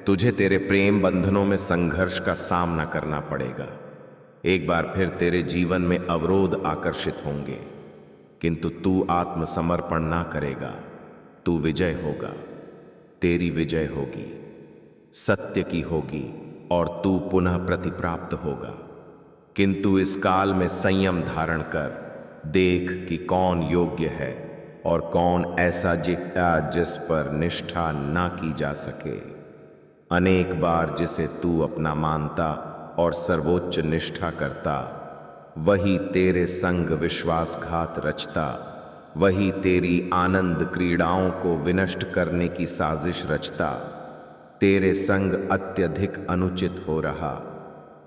तुझे तेरे प्रेम बंधनों में संघर्ष का सामना करना पड़ेगा। एक बार फिर तेरे जीवन में अवरोध आकर्षित होंगे, किंतु तू आत्मसमर्पण ना करेगा। तू विजय होगा। तेरी विजय होगी, सत्य की होगी और तू पुनः प्रतिप्राप्त होगा। किंतु इस काल में संयम धारण कर। देख कि कौन योग्य है और कौन ऐसा जिस पर निष्ठा ना की जा सके। अनेक बार जिसे तू अपना मानता और सर्वोच्च निष्ठा करता, वही तेरे संग विश्वासघात रचता, वही तेरी आनंद क्रीड़ाओं को विनष्ट करने की साजिश रचता। तेरे संग अत्यधिक अनुचित हो रहा।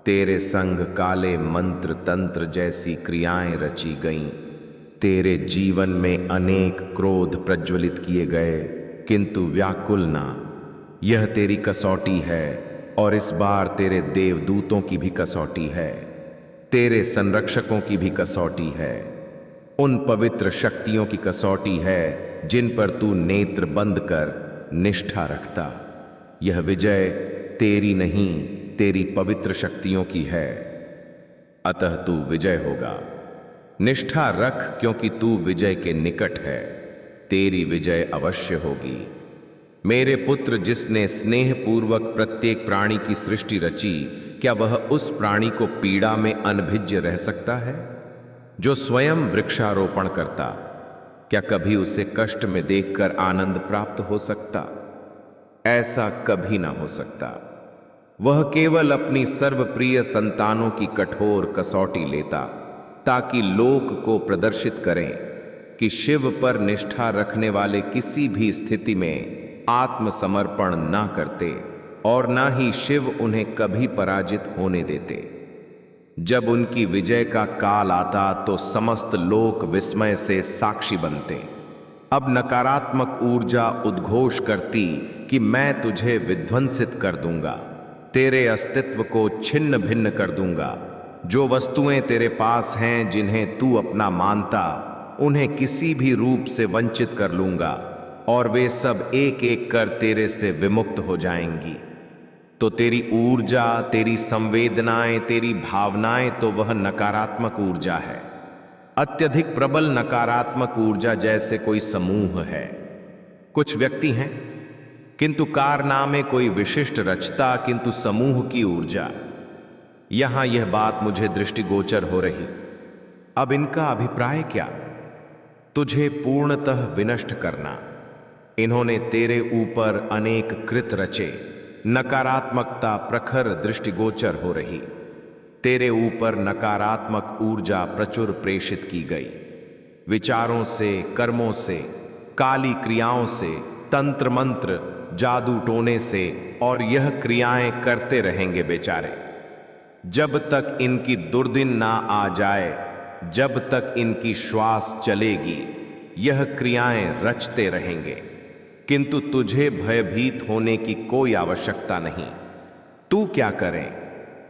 तेरे संग काले मंत्र तंत्र जैसी क्रियाएं रची गईं। तेरे जीवन में अनेक क्रोध प्रज्वलित किए गए, किंतु व्याकुल ना। यह तेरी कसौटी है और इस बार तेरे देवदूतों की भी कसौटी है, तेरे संरक्षकों की भी कसौटी है, उन पवित्र शक्तियों की कसौटी है जिन पर तू नेत्र बंद कर निष्ठा रखता। यह विजय तेरी नहीं, तेरी पवित्र शक्तियों की है। अतः तू विजय होगा। निष्ठा रख, क्योंकि तू विजय के निकट है। तेरी विजय अवश्य होगी। मेरे पुत्र, जिसने स्नेहपूर्वक प्रत्येक प्राणी की सृष्टि रची, क्या वह उस प्राणी को पीड़ा में अनभिज्य रह सकता है? जो स्वयं वृक्षारोपण करता, क्या कभी उसे कष्ट में देखकर आनंद प्राप्त हो सकता? ऐसा कभी ना हो सकता। वह केवल अपनी सर्वप्रिय संतानों की कठोर कसौटी लेता ताकि लोक को प्रदर्शित करें कि शिव पर निष्ठा रखने वाले किसी भी स्थिति में आत्मसमर्पण ना करते और ना ही शिव उन्हें कभी पराजित होने देते। जब उनकी विजय का काल आता तो समस्त लोक विस्मय से साक्षी बनते। अब नकारात्मक ऊर्जा उद्घोष करती कि मैं तुझे विध्वंसित कर दूंगा, तेरे अस्तित्व को छिन्न भिन्न कर दूंगा। जो वस्तुएं तेरे पास हैं जिन्हें तू अपना मानता, उन्हें किसी भी रूप से वंचित कर लूंगा और वे सब एक एक कर तेरे से विमुक्त हो जाएंगी। तो तेरी ऊर्जा, तेरी संवेदनाएं, तेरी भावनाएं तो वह नकारात्मक ऊर्जा है। अत्यधिक प्रबल नकारात्मक ऊर्जा जैसे कोई समूह है। कुछ व्यक्ति हैं किंतु कारनामे कोई विशिष्ट रचता, किंतु समूह की ऊर्जा। यहां यह बात मुझे दृष्टिगोचर हो रही। अब इनका अभिप्राय क्या? तुझे पूर्णतः विनष्ट करना। इन्होंने तेरे ऊपर अनेक कृत रचे। नकारात्मकता प्रखर दृष्टिगोचर हो रही। तेरे ऊपर नकारात्मक ऊर्जा प्रचुर प्रेषित की गई। विचारों से, कर्मों से, काली क्रियाओं से, तंत्र मंत्र, जादू टोने से, और यह क्रियाएं करते रहेंगे बेचारे जब तक इनकी दुर्दिन ना आ जाए। जब तक इनकी श्वास चलेगी यह क्रियाएं रचते रहेंगे, किंतु तुझे भयभीत होने की कोई आवश्यकता नहीं। तू क्या करें?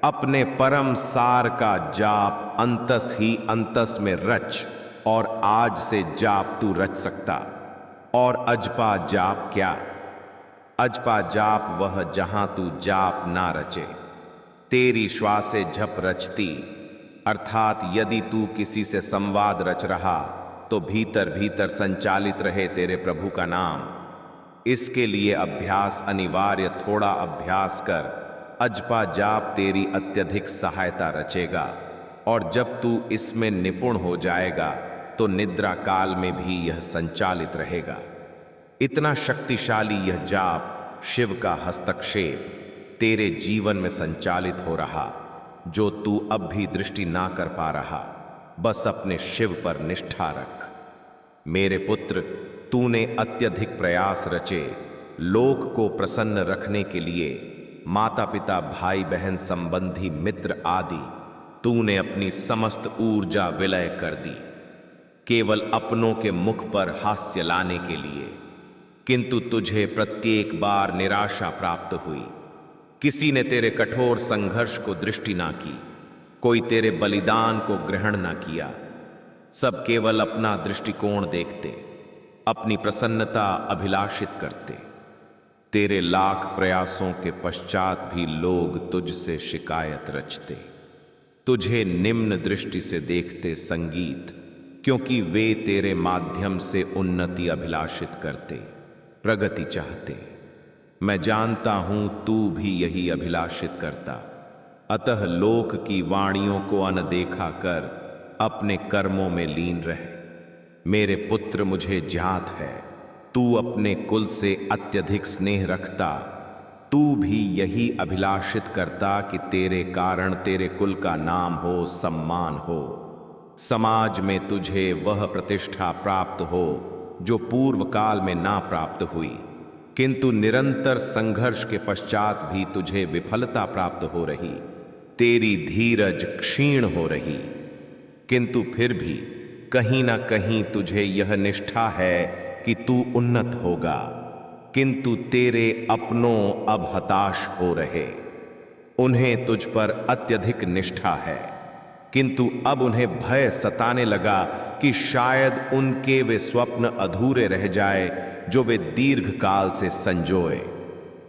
अपने परम सार का जाप अंतस ही अंतस में रच, और आज से जाप तू रच सकता। और अजपा जाप क्या? अजपा जाप वह जहां तू जाप ना रचे, तेरी श्वासें झप रचती। अर्थात यदि तू किसी से संवाद रच रहा तो भीतर भीतर संचालित रहे तेरे प्रभु का नाम। इसके लिए अभ्यास अनिवार्य। थोड़ा अभ्यास कर, अजपा जाप तेरी अत्यधिक सहायता रचेगा। और जब तू इसमें निपुण हो जाएगा तो निद्रा काल में भी यह संचालित रहेगा। इतना शक्तिशाली यह जाप, शिव का हस्तक्षेप तेरे जीवन में संचालित हो रहा, जो तू अब भी दृष्टि ना कर पा रहा। बस अपने शिव पर निष्ठा रख। मेरे पुत्र, तूने अत्यधिक प्रयास रचे लोक को प्रसन्न रखने के लिए। माता पिता, भाई बहन, संबंधी, मित्र आदि तूने अपनी समस्त ऊर्जा विलय कर दी केवल अपनों के मुख पर हास्य लाने के लिए, किंतु तुझे प्रत्येक बार निराशा प्राप्त हुई। किसी ने तेरे कठोर संघर्ष को दृष्टि ना की, कोई तेरे बलिदान को ग्रहण ना किया। सब केवल अपना दृष्टिकोण देखते, अपनी प्रसन्नता अभिलाषित करते। तेरे लाख प्रयासों के पश्चात भी लोग तुझसे शिकायत रचते, तुझे निम्न दृष्टि से देखते संगीत, क्योंकि वे तेरे माध्यम से उन्नति अभिलाषित करते, प्रगति चाहते। मैं जानता हूं तू भी यही अभिलाषित करता। अतः लोक की वाणियों को अनदेखा कर अपने कर्मों में लीन रहे। मेरे पुत्र, मुझे ज्ञात है तू अपने कुल से अत्यधिक स्नेह रखता। तू भी यही अभिलाषित करता कि तेरे कारण तेरे कुल का नाम हो, सम्मान हो, समाज में तुझे वह प्रतिष्ठा प्राप्त हो जो पूर्व काल में ना प्राप्त हुई। किंतु निरंतर संघर्ष के पश्चात भी तुझे विफलता प्राप्त हो रही। तेरी धीरज क्षीण हो रही, किंतु फिर भी कहीं ना कहीं तुझे यह निष्ठा है कि तू उन्नत होगा। किंतु तेरे अपनों अब हताश हो रहे। उन्हें तुझ पर अत्यधिक निष्ठा है, किंतु अब उन्हें भय सताने लगा कि शायद उनके वे स्वप्न अधूरे रह जाए जो वे दीर्घ काल से संजोए।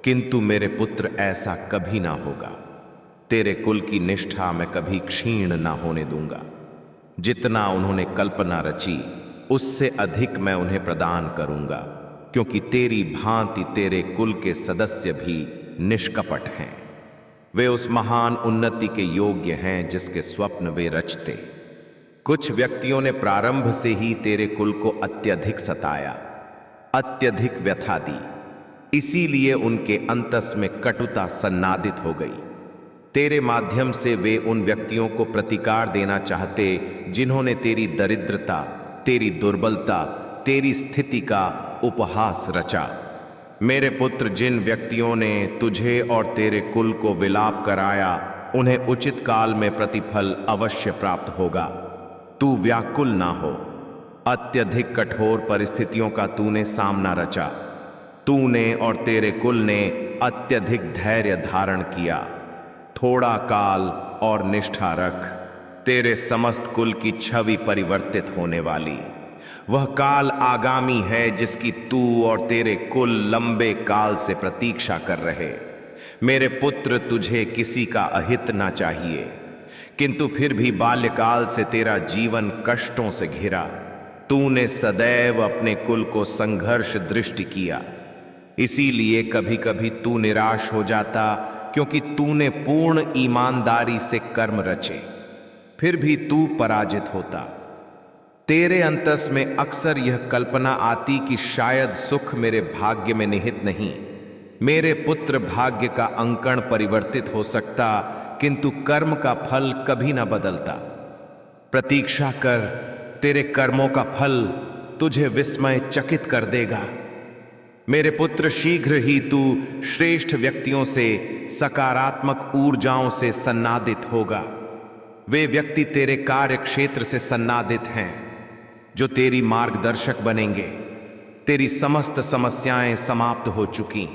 किंतु मेरे पुत्र, ऐसा कभी ना होगा। तेरे कुल की निष्ठा मैं कभी क्षीण ना होने दूंगा। जितना उन्होंने कल्पना रची उससे अधिक मैं उन्हें प्रदान करूंगा, क्योंकि तेरी भांति तेरे कुल के सदस्य भी निष्कपट हैं। वे उस महान उन्नति के योग्य हैं जिसके स्वप्न वे रचते। कुछ व्यक्तियों ने प्रारंभ से ही तेरे कुल को अत्यधिक सताया, अत्यधिक व्यथा दी, इसीलिए उनके अंतस में कटुता सन्नादित हो गई। तेरे माध्यम से वे उन व्यक्तियों को प्रतिकार देना चाहते जिन्होंने तेरी दरिद्रता, तेरी दुर्बलता, तेरी स्थिति का उपहास रचा। मेरे पुत्र, जिन व्यक्तियों ने तुझे और तेरे कुल को विलाप कराया, उन्हें उचित काल में प्रतिफल अवश्य प्राप्त होगा। तू व्याकुल ना हो। अत्यधिक कठोर परिस्थितियों का तूने सामना रचा। तूने और तेरे कुल ने अत्यधिक धैर्य धारण किया। थोड़ा काल और निष्ठा रख, तेरे समस्त कुल की छवि परिवर्तित होने वाली। वह काल आगामी है जिसकी तू और तेरे कुल लंबे काल से प्रतीक्षा कर रहे। मेरे पुत्र, तुझे किसी का अहित ना चाहिए, किंतु फिर भी बाल्यकाल से तेरा जीवन कष्टों से घिरा। तूने सदैव अपने कुल को संघर्ष दृष्टि किया, इसीलिए कभी कभी तू निराश हो जाता, क्योंकि तूने पूर्ण ईमानदारी से कर्म रचे, फिर भी तू पराजित होता। तेरे अंतस में अक्सर यह कल्पना आती कि शायद सुख मेरे भाग्य में निहित नहीं। मेरे पुत्र, भाग्य का अंकन परिवर्तित हो सकता, किंतु कर्म का फल कभी न बदलता। प्रतीक्षा कर, तेरे कर्मों का फल तुझे विस्मय चकित कर देगा। मेरे पुत्र, शीघ्र ही तू श्रेष्ठ व्यक्तियों से, सकारात्मक ऊर्जाओं से सन्नादित होगा। वे व्यक्ति तेरे कार्य क्षेत्र से सन्नादित हैं, जो तेरी मार्गदर्शक बनेंगे। तेरी समस्त समस्याएं समाप्त हो चुकी।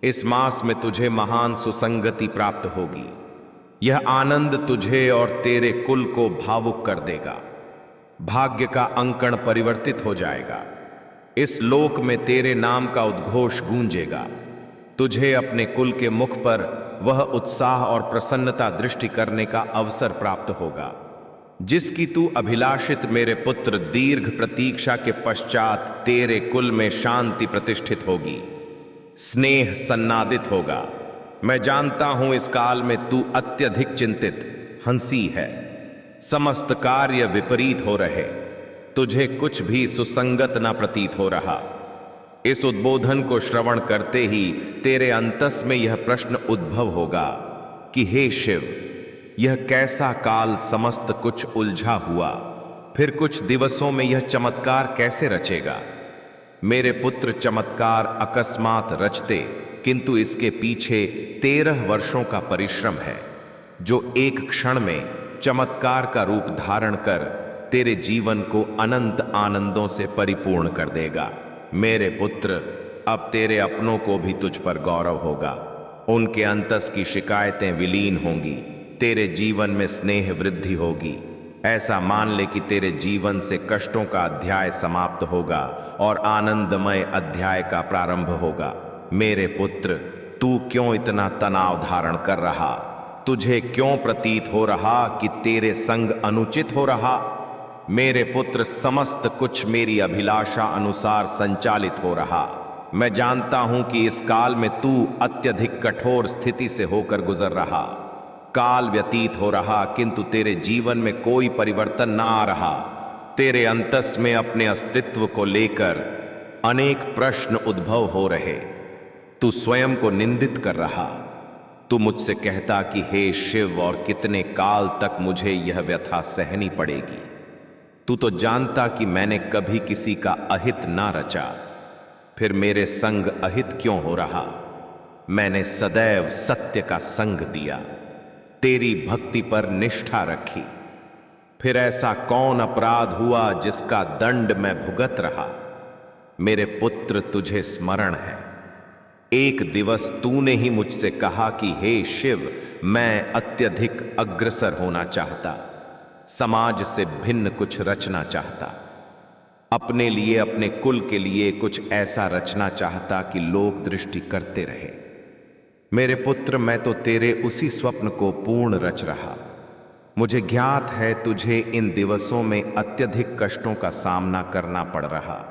इस मास में तुझे महान सुसंगति प्राप्त होगी। यह आनंद तुझे और तेरे कुल को भावुक कर देगा। भाग्य का अंकन परिवर्तित हो जाएगा। इस लोक में तेरे नाम का उद्घोष गूंजेगा। तुझे अपने कुल के मुख पर वह उत्साह और प्रसन्नता दृष्टि करने का अवसर प्राप्त होगा, जिसकी तू अभिलाषित। मेरे पुत्र, दीर्घ प्रतीक्षा के पश्चात तेरे कुल में शांति प्रतिष्ठित होगी, स्नेह सन्नादित होगा। मैं जानता हूं इस काल में तू अत्यधिक चिंतित, हंसी है। समस्त कार्य विपरीत हो रहे, तुझे कुछ भी सुसंगत न प्रतीत हो रहा। इस उद्बोधन को श्रवण करते ही तेरे अंतस में यह प्रश्न उद्भव होगा कि हे शिव, यह कैसा काल समस्त कुछ उलझा हुआ, फिर कुछ दिवसों में यह चमत्कार कैसे रचेगा। मेरे पुत्र, चमत्कार अकस्मात रचते, किंतु इसके पीछे 13 वर्षों का परिश्रम है, जो एक क्षण में चमत्कार का रूप धारण कर तेरे जीवन को अनंत आनंदों से परिपूर्ण कर देगा। मेरे पुत्र, अब तेरे अपनों को भी तुझ पर गौरव होगा। उनके अंतस की शिकायतें विलीन होंगी, तेरे जीवन में स्नेह वृद्धि होगी। ऐसा मान ले कि तेरे जीवन से कष्टों का अध्याय समाप्त होगा और आनंदमय अध्याय का प्रारंभ होगा। मेरे पुत्र, तू क्यों इतना तनाव धारण कर रहा? तुझे क्यों प्रतीत हो रहा कि तेरे संग अनुचित हो रहा? मेरे पुत्र, समस्त कुछ मेरी अभिलाषा अनुसार संचालित हो रहा। मैं जानता हूं कि इस काल में तू अत्यधिक कठोर स्थिति से होकर गुजर रहा। काल व्यतीत हो रहा, किंतु तेरे जीवन में कोई परिवर्तन ना आ रहा। तेरे अंतस में अपने अस्तित्व को लेकर अनेक प्रश्न उद्भव हो रहे। तू स्वयं को निंदित कर रहा। तू मुझसे कहता कि हे शिव, और कितने काल तक मुझे यह व्यथा सहनी पड़ेगी। तू तो जानता कि मैंने कभी किसी का अहित ना रचा, फिर मेरे संग अहित क्यों हो रहा? मैंने सदैव सत्य का संग दिया, तेरी भक्ति पर निष्ठा रखी। फिर ऐसा कौन अपराध हुआ जिसका दंड मैं भुगत रहा? मेरे पुत्र, तुझे स्मरण है, एक दिवस तूने ही मुझसे कहा कि हे शिव, मैं अत्यधिक अग्रसर होना चाहता, समाज से भिन्न कुछ रचना चाहता, अपने लिए, अपने कुल के लिए कुछ ऐसा रचना चाहता कि लोग दृष्टि करते रहे। मेरे पुत्र, मैं तो तेरे उसी स्वप्न को पूर्ण रच रहा। मुझे ज्ञात है तुझे इन दिवसों में अत्यधिक कष्टों का सामना करना पड़ रहा,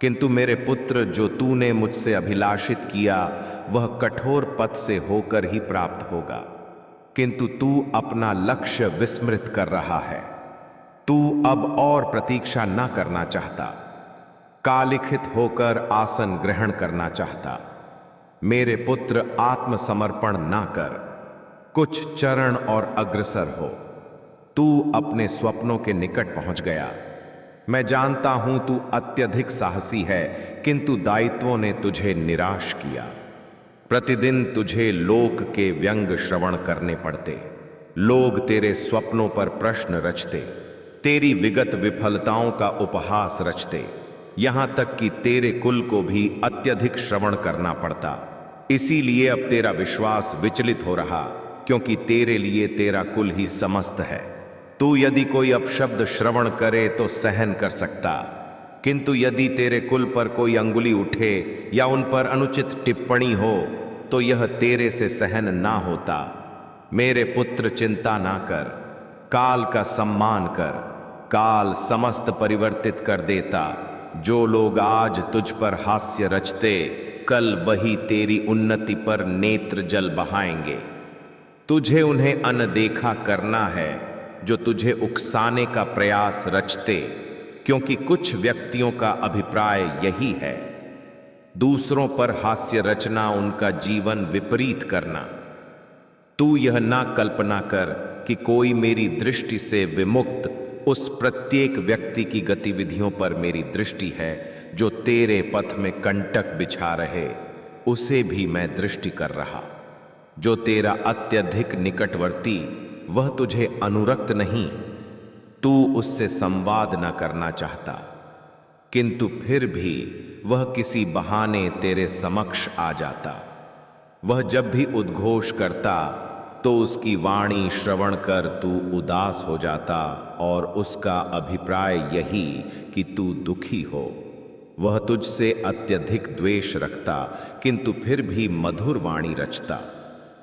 किंतु मेरे पुत्र, जो तूने मुझसे अभिलाषित किया वह कठोर पथ से होकर ही प्राप्त होगा, किंतु तू अपना लक्ष्य विस्मृत कर रहा है। तू अब और प्रतीक्षा न करना चाहता, कालिखित होकर आसन ग्रहण करना चाहता। मेरे पुत्र, आत्मसमर्पण ना कर, कुछ चरण और अग्रसर हो। तू अपने स्वप्नों के निकट पहुंच गया। मैं जानता हूं तू अत्यधिक साहसी है, किंतु दायित्वों ने तुझे निराश किया। प्रतिदिन तुझे लोक के व्यंग श्रवण करने पड़ते। लोग तेरे स्वप्नों पर प्रश्न रचते, तेरी विगत विफलताओं का उपहास रचते, यहां तक कि तेरे कुल को भी अत्यधिक श्रवण करना पड़ता। इसीलिए अब तेरा विश्वास विचलित हो रहा, क्योंकि तेरे लिए तेरा कुल ही समस्त है। तू यदि कोई अपशब्द श्रवण करे तो सहन कर सकता, किंतु यदि तेरे कुल पर कोई अंगुली उठे या उन पर अनुचित टिप्पणी हो तो यह तेरे से सहन ना होता। मेरे पुत्र, चिंता ना कर, काल का सम्मान कर। काल समस्त परिवर्तित कर देता। जो लोग आज तुझ पर हास्य रचते, कल वही तेरी उन्नति पर नेत्र जल बहाएंगे। तुझे उन्हें अनदेखा करना है जो तुझे उकसाने का प्रयास रचते, क्योंकि कुछ व्यक्तियों का अभिप्राय यही है। दूसरों पर हास्य रचना, उनका जीवन विपरीत करना। तू यह ना कल्पना कर कि कोई मेरी दृष्टि से विमुक्त उस प्रत्येक व्यक्ति की गतिविधियों पर मेरी दृष्टि है जो तेरे पथ में कंटक बिछा रहे, उसे भी मैं दृष्टि कर रहा। जो तेरा अत्यधिक निकटवर्ती, वह तुझे अनुरक्त नहीं, तू उससे संवाद न करना चाहता, किंतु फिर भी वह किसी बहाने तेरे समक्ष आ जाता। वह जब भी उद्घोष करता तो उसकी वाणी श्रवण कर तू उदास हो जाता, और उसका अभिप्राय यही कि तू दुखी हो। वह तुझसे अत्यधिक द्वेष रखता, किंतु फिर भी मधुर वाणी रचता।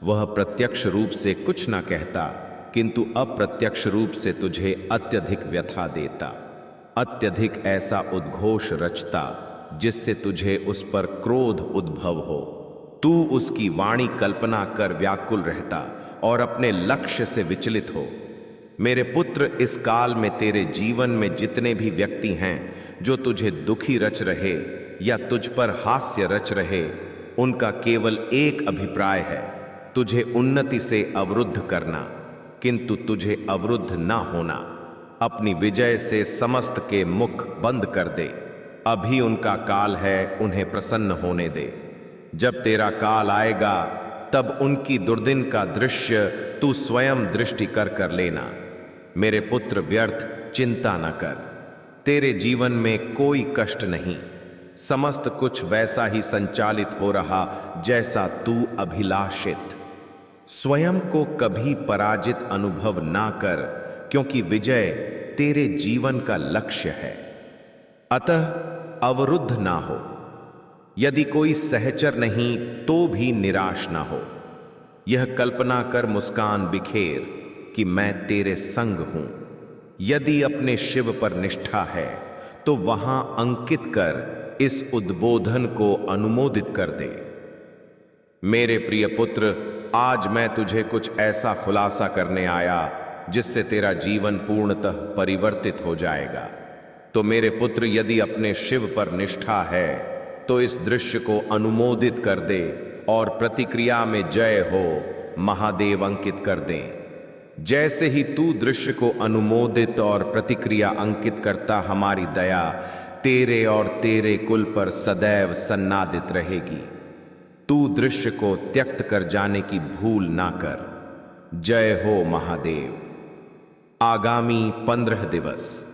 वह प्रत्यक्ष रूप से कुछ न कहता, किंतु अप्रत्यक्ष रूप से तुझे अत्यधिक व्यथा देता। अत्यधिक ऐसा उद्घोष रचता जिससे तुझे उस पर क्रोध उद्भव हो। तू उसकी वाणी कल्पना कर व्याकुल रहता और अपने लक्ष्य से विचलित हो। मेरे पुत्र, इस काल में तेरे जीवन में जितने भी व्यक्ति हैं जो तुझे दुखी रच रहे या तुझ पर हास्य रच रहे, उनका केवल एक अभिप्राय है, तुझे उन्नति से अवरुद्ध करना, किंतु तुझे अवरुद्ध ना होना। अपनी विजय से समस्त के मुख बंद कर दे। अभी उनका काल है, उन्हें प्रसन्न होने दे। जब तेरा काल आएगा तब उनकी दुर्दिन का दृश्य तू स्वयं दृष्टि कर लेना। मेरे पुत्र, व्यर्थ चिंता न कर। तेरे जीवन में कोई कष्ट नहीं। समस्त कुछ वैसा ही संचालित हो रहा जैसा तू अभिलाषित। स्वयं को कभी पराजित अनुभव ना कर, क्योंकि विजय तेरे जीवन का लक्ष्य है। अतः अवरुद्ध ना हो। यदि कोई सहचर नहीं तो भी निराश ना हो। यह कल्पना कर मुस्कान बिखेर कि मैं तेरे संग हूं। यदि अपने शिव पर निष्ठा है तो वहां अंकित कर इस उद्बोधन को अनुमोदित कर दे। मेरे प्रिय पुत्र, आज मैं तुझे कुछ ऐसा खुलासा करने आया जिससे तेरा जीवन पूर्णतः परिवर्तित हो जाएगा। तो मेरे पुत्र, यदि अपने शिव पर निष्ठा है तो इस दृश्य को अनुमोदित कर दे और प्रतिक्रिया में जय हो महादेव अंकित कर दें। जैसे ही तू दृश्य को अनुमोदित और प्रतिक्रिया अंकित करता, हमारी दया तेरे और तेरे कुल पर सदैव सन्नादित रहेगी। तू दृश्य को त्यक्त कर जाने की भूल ना कर। जय हो महादेव। आगामी 15 दिवस।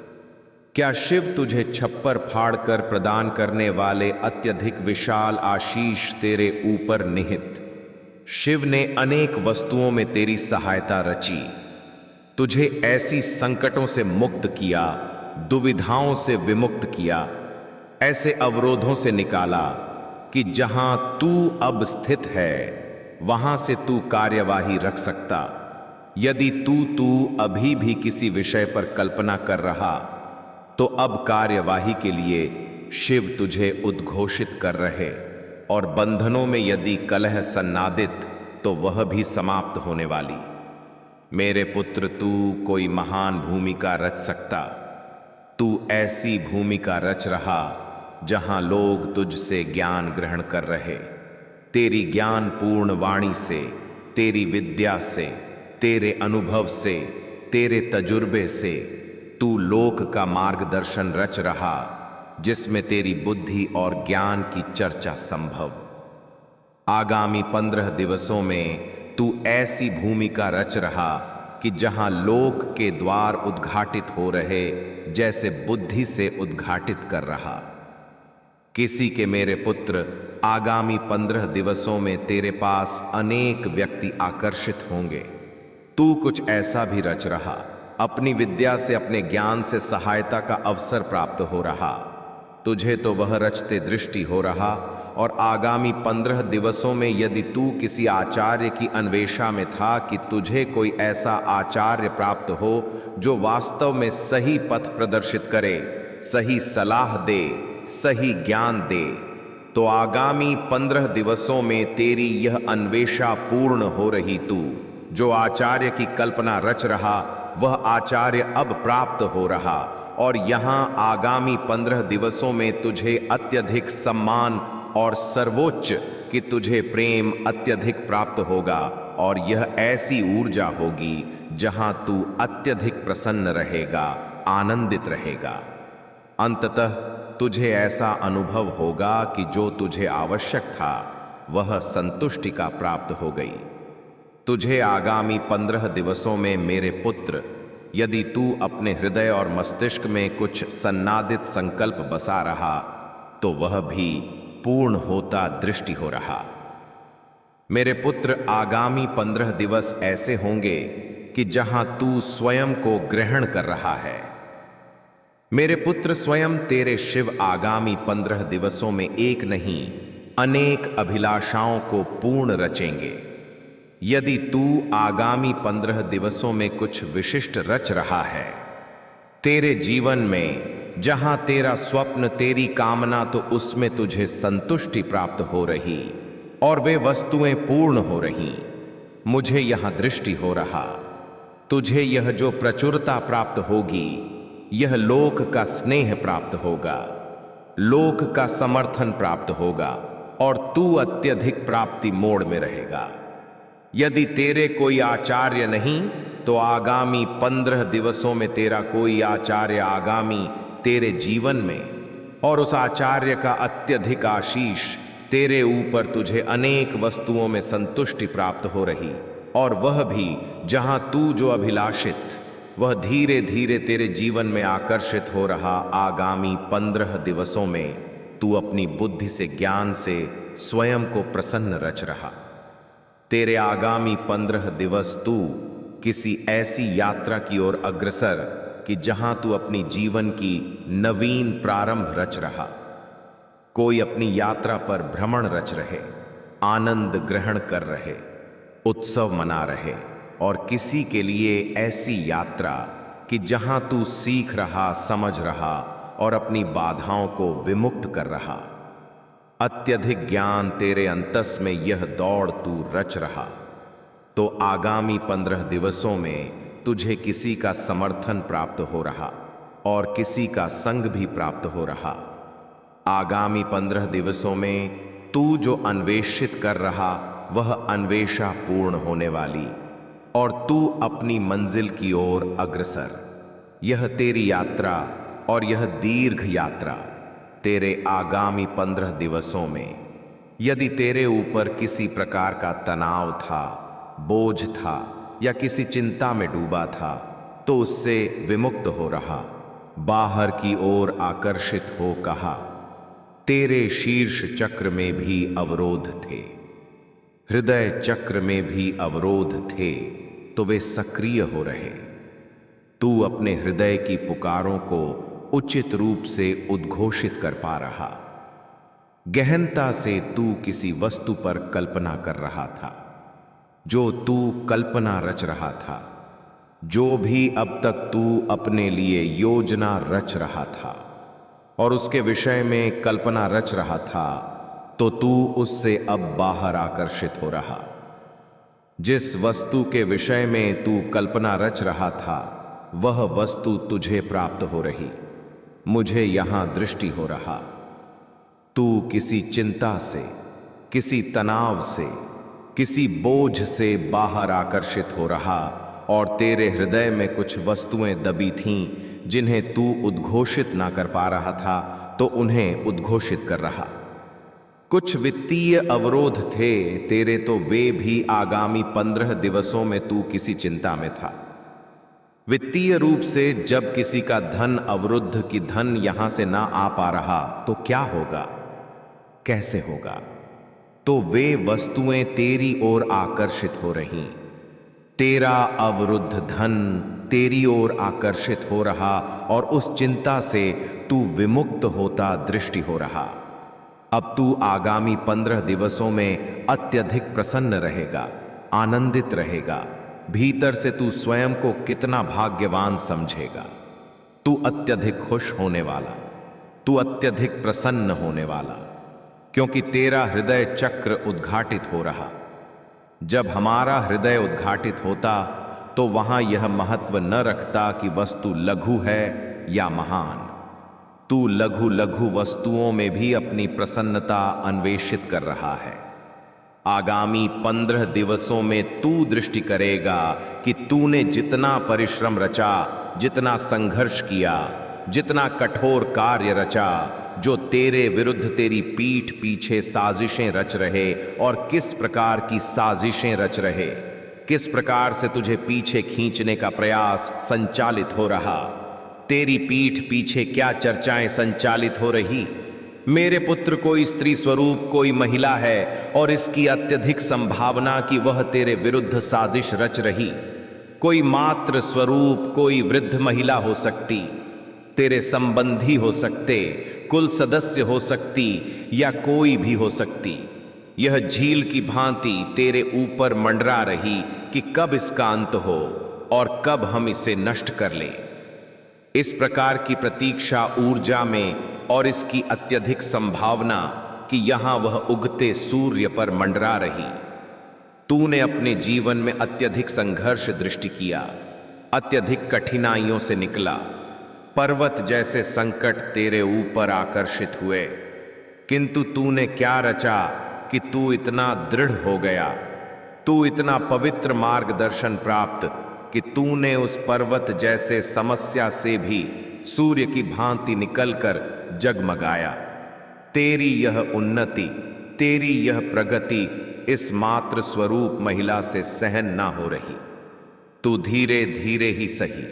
क्या शिव तुझे छप्पर फाड़कर प्रदान करने वाले अत्यधिक विशाल आशीष तेरे ऊपर निहित? शिव ने अनेक वस्तुओं में तेरी सहायता रची, तुझे ऐसी संकटों से मुक्त किया, दुविधाओं से विमुक्त किया, ऐसे अवरोधों से निकाला कि जहां तू अब स्थित है वहां से तू कार्यवाही रख सकता। यदि तू अभी भी किसी विषय पर कल्पना कर रहा तो अब कार्यवाही के लिए शिव तुझे उद्घोषित कर रहे, और बंधनों में यदि कलह सन्नादित तो वह भी समाप्त होने वाली। मेरे पुत्र, तू कोई महान भूमिका रच सकता। तू ऐसी भूमिका रच रहा जहां लोग तुझसे ज्ञान ग्रहण कर रहे। तेरी ज्ञान पूर्ण वाणी से, तेरी विद्या से, तेरे अनुभव से, तेरे तजुर्बे से तू लोक का मार्गदर्शन रच रहा जिसमें तेरी बुद्धि और ज्ञान की चर्चा संभव। आगामी 15 दिवसों में तू ऐसी भूमिका रच रहा कि जहां लोक के द्वार उद्घाटित हो रहे जैसे बुद्धि से उद्घाटित कर रहा। किसी के मेरे पुत्र, आगामी 15 दिवसों में तेरे पास अनेक व्यक्ति आकर्षित होंगे। तू कुछ ऐसा भी रच रहा, अपनी विद्या से, अपने ज्ञान से सहायता का अवसर प्राप्त हो रहा। तुझे तो वह रचते दृष्टि हो रहा। और आगामी 15 दिवसों में यदि तू किसी आचार्य की अन्वेषा में था कि तुझे कोई ऐसा आचार्य प्राप्त हो जो वास्तव में सही पथ प्रदर्शित करे, सही सलाह दे, सही ज्ञान दे, तो आगामी 15 दिवसों में तेरी यह अन्वेषा पूर्ण हो रही। तू जो आचार्य की कल्पना रच रहा वह आचार्य अब प्राप्त हो रहा। और यहाँ आगामी 15 दिवसों में तुझे अत्यधिक सम्मान और सर्वोच्च कि तुझे प्रेम अत्यधिक प्राप्त होगा। और यह ऐसी ऊर्जा होगी जहां तू अत्यधिक प्रसन्न रहेगा, आनंदित रहेगा। अंततः तुझे ऐसा अनुभव होगा कि जो तुझे आवश्यक था वह संतुष्टि का प्राप्त हो गई। तुझे आगामी 15 दिवसों में मेरे पुत्र, यदि तू अपने हृदय और मस्तिष्क में कुछ सन्नादित संकल्प बसा रहा तो वह भी पूर्ण होता दृष्टि हो रहा। मेरे पुत्र, आगामी 15 दिवस ऐसे होंगे कि जहां तू स्वयं को ग्रहण कर रहा है। मेरे पुत्र, स्वयं तेरे शिव आगामी 15 दिवसों में एक नहीं अनेक अभिलाषाओं को पूर्ण रचेंगे। यदि तू आगामी 15 दिवसों में कुछ विशिष्ट रच रहा है तेरे जीवन में, जहां तेरा स्वप्न, तेरी कामना, तो उसमें तुझे संतुष्टि प्राप्त हो रही और वे वस्तुएं पूर्ण हो रही। मुझे यहां दृष्टि हो रहा। तुझे यह जो प्रचुरता प्राप्त होगी, यह लोक का स्नेह प्राप्त होगा, लोक का समर्थन प्राप्त होगा और तू अत्यधिक प्राप्ति मोड़ में रहेगा। यदि तेरे कोई आचार्य नहीं तो आगामी 15 दिवसों में तेरा कोई आचार्य आगामी तेरे जीवन में, और उस आचार्य का अत्यधिक आशीष तेरे ऊपर, तुझे अनेक वस्तुओं में संतुष्टि प्राप्त हो रही। और वह भी जहां तू जो अभिलाषित, वह धीरे धीरे तेरे जीवन में आकर्षित हो रहा। आगामी 15 दिवसों में तू अपनी बुद्धि से, ज्ञान से स्वयं को प्रसन्न रच रहा। तेरे आगामी 15 दिवस तू किसी ऐसी यात्रा की ओर अग्रसर कि जहां तू अपनी जीवन की नवीन प्रारंभ रच रहा। कोई अपनी यात्रा पर भ्रमण रच रहे, आनंद ग्रहण कर रहे, उत्सव मना रहे। और किसी के लिए ऐसी यात्रा कि जहां तू सीख रहा, समझ रहा और अपनी बाधाओं को विमुक्त कर रहा। अत्यधिक ज्ञान तेरे अंतस में यह दौड़ तू रच रहा। तो आगामी 15 दिवसों में तुझे किसी का समर्थन प्राप्त हो रहा और किसी का संग भी प्राप्त हो रहा। आगामी 15 दिवसों में तू जो अन्वेषित कर रहा वह अन्वेषा पूर्ण होने वाली और तू अपनी मंजिल की ओर अग्रसर। यह तेरी यात्रा और यह दीर्घ यात्रा तेरे आगामी 15 दिवसों में, यदि तेरे ऊपर किसी प्रकार का तनाव था, बोझ था या किसी चिंता में डूबा था तो उससे विमुक्त हो रहा, बाहर की ओर आकर्षित हो कहा। तेरे शीर्ष चक्र में भी अवरोध थे, हृदय चक्र में भी अवरोध थे, तो वे सक्रिय हो रहे। तू अपने हृदय की पुकारों को उचित रूप से उद्घोषित कर पा रहा। गहनता से तू किसी वस्तु पर कल्पना कर रहा था, जो तू कल्पना रच रहा था, जो भी अब तक तू अपने लिए योजना रच रहा था और उसके विषय में कल्पना रच रहा था, तो तू उससे अब बाहर आकर्षित हो रहा। जिस वस्तु के विषय में तू कल्पना रच रहा था वह वस्तु तुझे प्राप्त हो रही। मुझे यहां दृष्टि हो रहा। तू किसी चिंता से, किसी तनाव से, किसी बोझ से बाहर आकर्षित हो रहा और तेरे हृदय में कुछ वस्तुएं दबी थीं जिन्हें तू उद्घोषित ना कर पा रहा था तो उन्हें उद्घोषित कर रहा। कुछ वित्तीय अवरोध थे तेरे, तो वे भी आगामी 15 दिवसों में तू किसी चिंता में था। वित्तीय रूप से जब किसी का धन अवरुद्ध कि धन यहां से ना आ पा रहा तो क्या होगा, कैसे होगा? तो वे वस्तुएं तेरी ओर आकर्षित हो रही, तेरा अवरुद्ध धन तेरी ओर आकर्षित हो रहा और उस चिंता से तू विमुक्त होता दृष्टि हो रहा। अब तू आगामी 15 दिवसों में अत्यधिक प्रसन्न रहेगा, आनंदित रहेगा। भीतर से तू स्वयं को कितना भाग्यवान समझेगा। तू अत्यधिक खुश होने वाला, तू अत्यधिक प्रसन्न होने वाला, क्योंकि तेरा हृदय चक्र उद्घाटित हो रहा। जब हमारा हृदय उद्घाटित होता तो वहां यह महत्व न रखता कि वस्तु लघु है या महान। तू लघु लघु वस्तुओं में भी अपनी प्रसन्नता अन्वेषित कर रहा है। आगामी 15 दिवसों में तू दृष्टि करेगा कि तूने जितना परिश्रम रचा, जितना संघर्ष किया, जितना कठोर कार्य रचा, जो तेरे विरुद्ध तेरी पीठ पीछे साजिशें रच रहे और किस प्रकार की साजिशें रच रहे, किस प्रकार से तुझे पीछे खींचने का प्रयास संचालित हो रहा। तेरी पीठ पीछे क्या चर्चाएं संचालित हो रही। मेरे पुत्र, कोई स्त्री स्वरूप कोई महिला है और इसकी अत्यधिक संभावना कि वह तेरे विरुद्ध साजिश रच रही। कोई मात्र स्वरूप कोई वृद्ध महिला हो सकती, तेरे संबंधी हो सकते, कुल सदस्य हो सकती या कोई भी हो सकती। यह झील की भांति तेरे ऊपर मंडरा रही कि कब इसका अंत हो और कब हम इसे नष्ट कर लें। इस प्रकार की प्रतीक्षा ऊर्जा में और इसकी अत्यधिक संभावना कि यहां वह उगते सूर्य पर मंडरा रही। तूने अपने जीवन में अत्यधिक संघर्ष दृष्टि किया, अत्यधिक कठिनाइयों से निकला। पर्वत जैसे संकट तेरे ऊपर आकर्षित हुए, किंतु तूने क्या रचा कि तू इतना दृढ़ हो गया। तू इतना पवित्र मार्गदर्शन प्राप्त कि तूने उस पर्वत जैसे समस्या से भी सूर्य की भांति निकलकर जगमगाया। तेरी यह उन्नति, तेरी यह प्रगति इस मात्र स्वरूप महिला से सहन ना हो रही। तू धीरे धीरे ही सही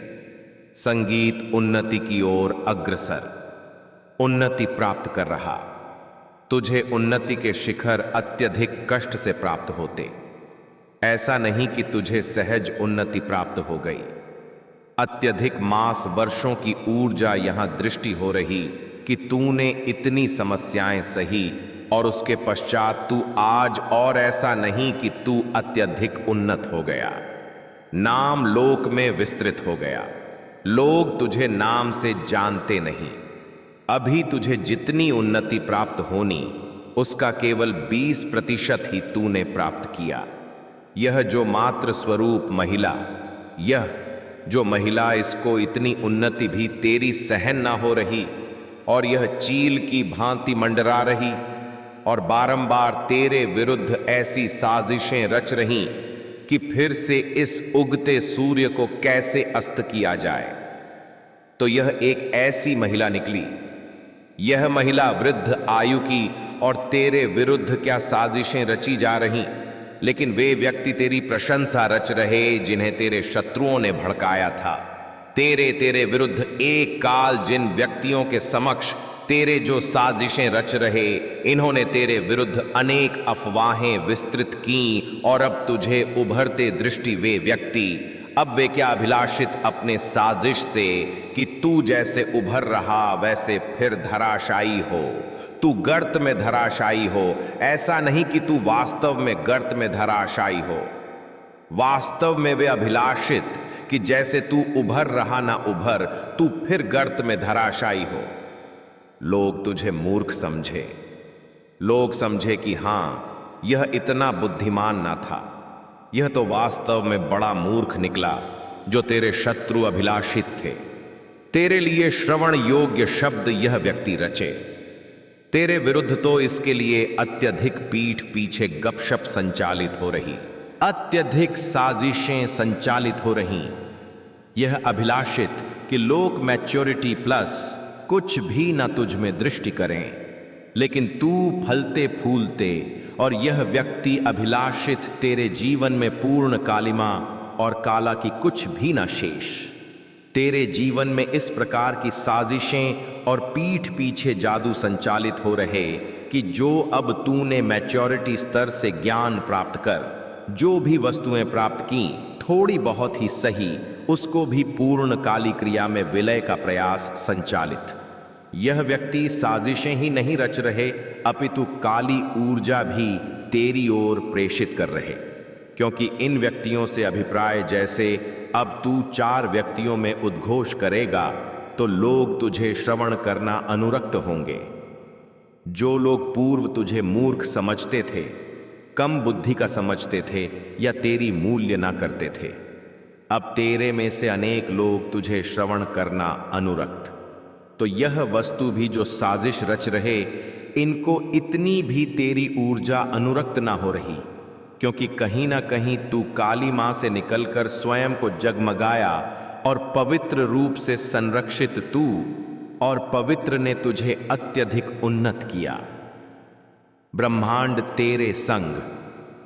संगीत उन्नति की ओर अग्रसर, उन्नति प्राप्त कर रहा। तुझे उन्नति के शिखर अत्यधिक कष्ट से प्राप्त होते। ऐसा नहीं कि तुझे सहज उन्नति प्राप्त हो गई। अत्यधिक मास वर्षों की ऊर्जा यहां दृष्टि हो रही कि तूने इतनी समस्याएं सही और उसके पश्चात तू आज और ऐसा नहीं कि तू अत्यधिक उन्नत हो गया। नाम लोक में विस्तृत हो गया। लोग तुझे नाम से जानते नहीं। अभी तुझे जितनी उन्नति प्राप्त होनी उसका केवल 20% ही तूने प्राप्त किया। यह जो मात्र स्वरूप महिला, यह जो महिला, इसको इतनी उन्नति भी तेरी सहन ना हो रही और यह चील की भांति मंडरा रही और बारंबार तेरे विरुद्ध ऐसी साजिशें रच रही कि फिर से इस उगते सूर्य को कैसे अस्त किया जाए। तो यह एक ऐसी महिला निकली। यह महिला वृद्ध आयु की और तेरे विरुद्ध क्या साजिशें रची जा रही, लेकिन वे व्यक्ति तेरी प्रशंसा रच रहे जिन्हें तेरे शत्रुओं ने भड़काया था। तेरे विरुद्ध एक काल जिन व्यक्तियों के समक्ष तेरे जो साजिशें रच रहे, इन्होंने तेरे विरुद्ध अनेक अफवाहें विस्तृत की और अब तुझे उभरते दृष्टि वे व्यक्ति, अब वे क्या अभिलाषित अपने साजिश से कि तू जैसे उभर रहा वैसे फिर धराशायी हो, तू गर्त में धराशायी हो। ऐसा नहीं कि तू वास्तव में गर्त में धराशायी हो। वास्तव में वे अभिलाषित कि जैसे तू उभर रहा ना उभर, तू फिर गर्त में धराशायी हो। लोग तुझे मूर्ख समझे। लोग समझे कि हां, यह इतना बुद्धिमान ना था। यह तो वास्तव में बड़ा मूर्ख निकला जो तेरे शत्रु अभिलाषित थे। तेरे लिए श्रवण योग्य शब्द यह व्यक्ति रचे। तेरे विरुद्ध तो इसके लिए अत्यधिक पीठ पीछे गपशप संचालित हो रही, अत्यधिक साजिशें संचालित हो रही। यह अभिलाषित कि लोग मैच्योरिटी प्लस कुछ भी न तुझ में दृष्टि करें, लेकिन तू फलते फूलते और यह व्यक्ति अभिलाषित तेरे जीवन में पूर्ण कालिमा और काला की कुछ भी न शेष। तेरे जीवन में इस प्रकार की साजिशें और पीठ पीछे जादू संचालित हो रहे कि जो अब तूने मैच्योरिटी स्तर से ज्ञान प्राप्त कर जो भी वस्तुएं प्राप्त की थोड़ी बहुत ही सही, उसको भी पूर्ण काली क्रिया में विलय का प्रयास संचालित। यह व्यक्ति साजिशें ही नहीं रच रहे अपितु काली ऊर्जा भी तेरी ओर प्रेषित कर रहे, क्योंकि इन व्यक्तियों से अभिप्राय जैसे अब तू 4 व्यक्तियों में उद्घोष करेगा तो लोग तुझे श्रवण करना अनुरक्त होंगे। जो लोग पूर्व तुझे मूर्ख समझते थे, कम बुद्धि का समझते थे या तेरी मूल्य ना करते थे, अब तेरे में से अनेक लोग तुझे श्रवण करना अनुरक्त। तो यह वस्तु भी जो साजिश रच रहे, इनको इतनी भी तेरी ऊर्जा अनुरक्त ना हो रही, क्योंकि कहीं ना कहीं तू काली मां से निकलकर स्वयं को जगमगाया और पवित्र रूप से संरक्षित तू और पवित्र ने तुझे अत्यधिक उन्नत किया। ब्रह्मांड तेरे संग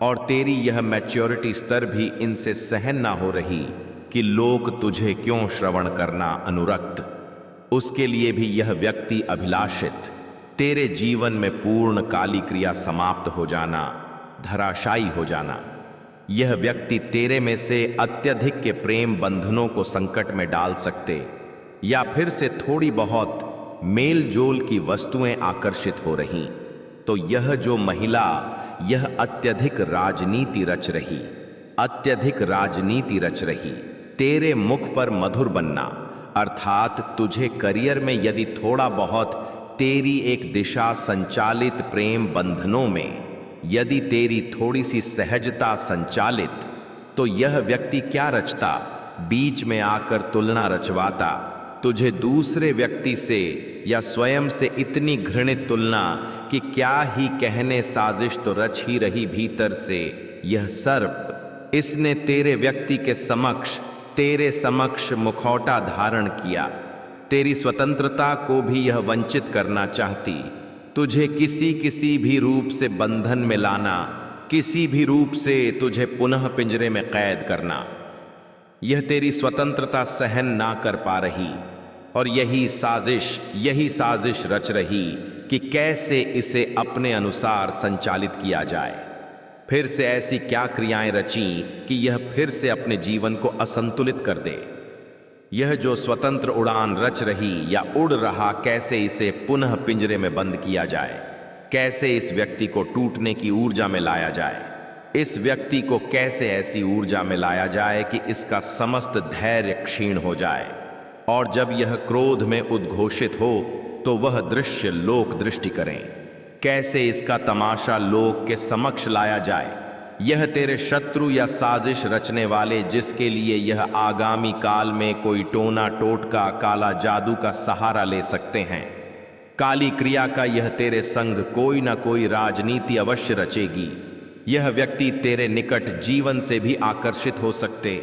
और तेरी यह मैच्योरिटी स्तर भी इनसे सहन ना हो रही कि लोग तुझे क्यों श्रवण करना अनुरक्त। उसके लिए भी यह व्यक्ति अभिलाषित तेरे जीवन में पूर्ण काली क्रिया समाप्त हो जाना, धराशायी हो जाना। यह व्यक्ति तेरे में से अत्यधिक के प्रेम बंधनों को संकट में डाल सकते या फिर से थोड़ी बहुत मेल जोल की वस्तुएं आकर्षित हो रही। तो यह जो महिला यह अत्यधिक राजनीति रच रही, अत्यधिक राजनीति रच रही, तेरे मुख पर मधुर बनना, अर्थात तुझे करियर में यदि थोड़ा बहुत तेरी एक दिशा संचालित प्रेम बंधनों में यदि तेरी थोड़ी सी सहजता संचालित, तो यह व्यक्ति क्या रचता, बीच में आकर तुलना रचवाता, तुझे दूसरे व्यक्ति से या स्वयं से इतनी घृणित तुलना कि क्या ही कहने, साजिश तो रच ही रही भीतर से। यह सर्प इसने तेरे व्यक्ति के समक्ष, तेरे समक्ष मुखौटा धारण किया, तेरी स्वतंत्रता को भी यह वंचित करना चाहती, तुझे किसी भी रूप से बंधन में लाना, किसी भी रूप से तुझे पुनः पिंजरे में कैद करना। यह तेरी स्वतंत्रता सहन ना कर पा रही और यही साजिश रच रही कि कैसे इसे अपने अनुसार संचालित किया जाए। फिर से ऐसी क्या क्रियाएं रची कि यह फिर से अपने जीवन को असंतुलित कर दे। यह जो स्वतंत्र उड़ान रच रही या उड़ रहा, कैसे इसे पुनः पिंजरे में बंद किया जाए, कैसे इस व्यक्ति को टूटने की ऊर्जा में लाया जाए, इस व्यक्ति को कैसे ऐसी ऊर्जा में लाया जाए कि इसका समस्त धैर्य क्षीण हो जाए और जब यह क्रोध में उद्घोषित हो तो वह दृश्य लोक दृष्टि करें, कैसे इसका तमाशा लोक के समक्ष लाया जाए। यह तेरे शत्रु या साजिश रचने वाले, जिसके लिए यह आगामी काल में कोई टोना टोटका, काला जादू का सहारा ले सकते हैं। काली क्रिया का यह तेरे संग कोई ना कोई राजनीति अवश्य रचेगी। यह व्यक्ति तेरे निकट जीवन से भी आकर्षित हो सकते।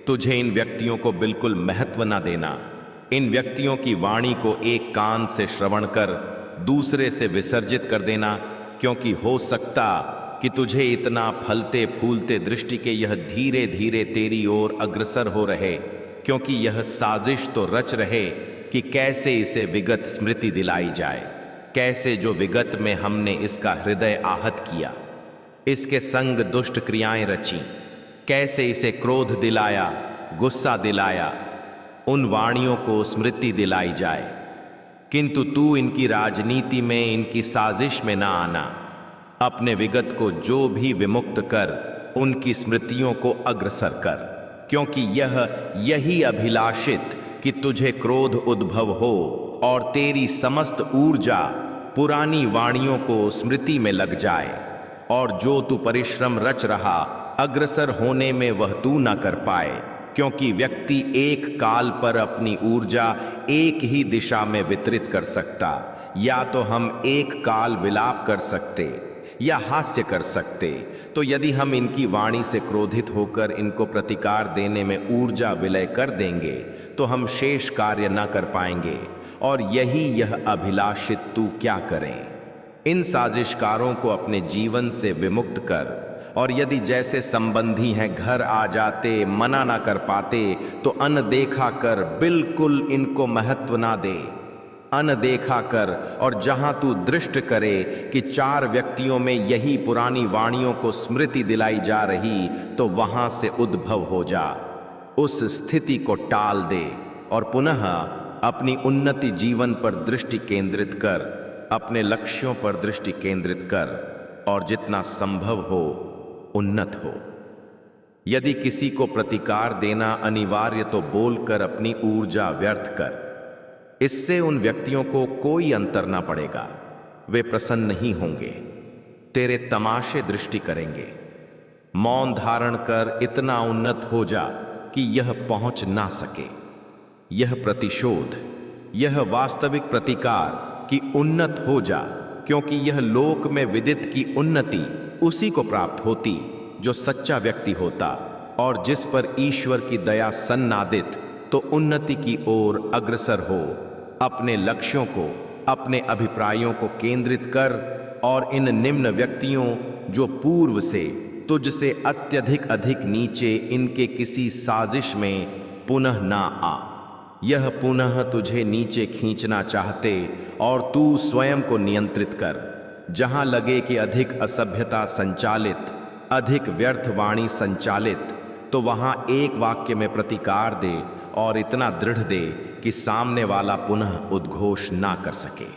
तुझे इन व्यक्तियों को बिल्कुल महत्व न देना। इन व्यक्तियों की वाणी को एक कान से श्रवण कर दूसरे से विसर्जित कर देना, क्योंकि हो सकता कि तुझे इतना फलते फूलते दृष्टि के यह धीरे धीरे तेरी ओर अग्रसर हो रहे, क्योंकि यह साजिश तो रच रहे कि कैसे इसे विगत स्मृति दिलाई जाए, कैसे जो विगत में हमने इसका हृदय आहत किया, इसके संग दुष्ट क्रियाएं रची, कैसे इसे क्रोध दिलाया, गुस्सा दिलाया, उन वाणियों को स्मृति दिलाई जाए। किंतु तू इनकी राजनीति में, इनकी साजिश में ना आना। अपने विगत को जो भी विमुक्त कर, उनकी स्मृतियों को अग्रसर कर, क्योंकि यही अभिलाषित कि तुझे क्रोध उद्भव हो और तेरी समस्त ऊर्जा पुरानी वाणियों को स्मृति में लग जाए और जो तू परिश्रम रच रहा अग्रसर होने में वह तू न कर पाए, क्योंकि व्यक्ति एक काल पर अपनी ऊर्जा एक ही दिशा में वितरित कर सकता। या तो हम एक काल विलाप कर सकते या हास्य कर सकते, तो यदि हम इनकी वाणी से क्रोधित होकर इनको प्रतिकार देने में ऊर्जा विलय कर देंगे तो हम शेष कार्य न कर पाएंगे, और यह अभिलाषित तू क्या करें। इन साजिशकारों को अपने जीवन से विमुक्त कर, और यदि जैसे संबंधी हैं घर आ जाते मना ना कर पाते तो अनदेखा कर, बिल्कुल इनको महत्व ना दे। अनदेखा कर, और जहां तू दृष्ट करे कि 4 व्यक्तियों में यही पुरानी वाणियों को स्मृति दिलाई जा रही, तो वहां से उद्भव हो जा, उस स्थिति को टाल दे और पुनः अपनी उन्नति जीवन पर दृष्टि केंद्रित कर, अपने लक्ष्यों पर दृष्टि केंद्रित कर, और जितना संभव हो उन्नत हो। यदि किसी को प्रतिकार देना अनिवार्य तो बोलकर अपनी ऊर्जा व्यर्थ कर, इससे उन व्यक्तियों को कोई अंतर ना पड़ेगा, वे प्रसन्न नहीं होंगे, तेरे तमाशे दृष्टि करेंगे। मौन धारण कर इतना उन्नत हो जा कि यह पहुंच ना सके। यह प्रतिशोध, यह वास्तविक प्रतिकार कि उन्नत हो जा, क्योंकि यह लोक में विदित की उन्नति उसी को प्राप्त होती जो सच्चा व्यक्ति होता, और जिस पर ईश्वर की दया सन्नादित तो उन्नति की ओर अग्रसर हो। अपने लक्ष्यों को, अपने अभिप्रायों को केंद्रित कर, और इन निम्न व्यक्तियों जो पूर्व से तुझसे अत्यधिक अधिक नीचे, इनके किसी साजिश में पुनः ना आ। यह पुनः तुझे नीचे खींचना चाहते, और तू स्वयं को नियंत्रित कर। जहां लगे कि अधिक असभ्यता संचालित, अधिक व्यर्थ वाणी संचालित, तो वहां एक वाक्य में प्रतिकार दे, और इतना दृढ़ दे कि सामने वाला पुनः उद्घोष ना कर सके।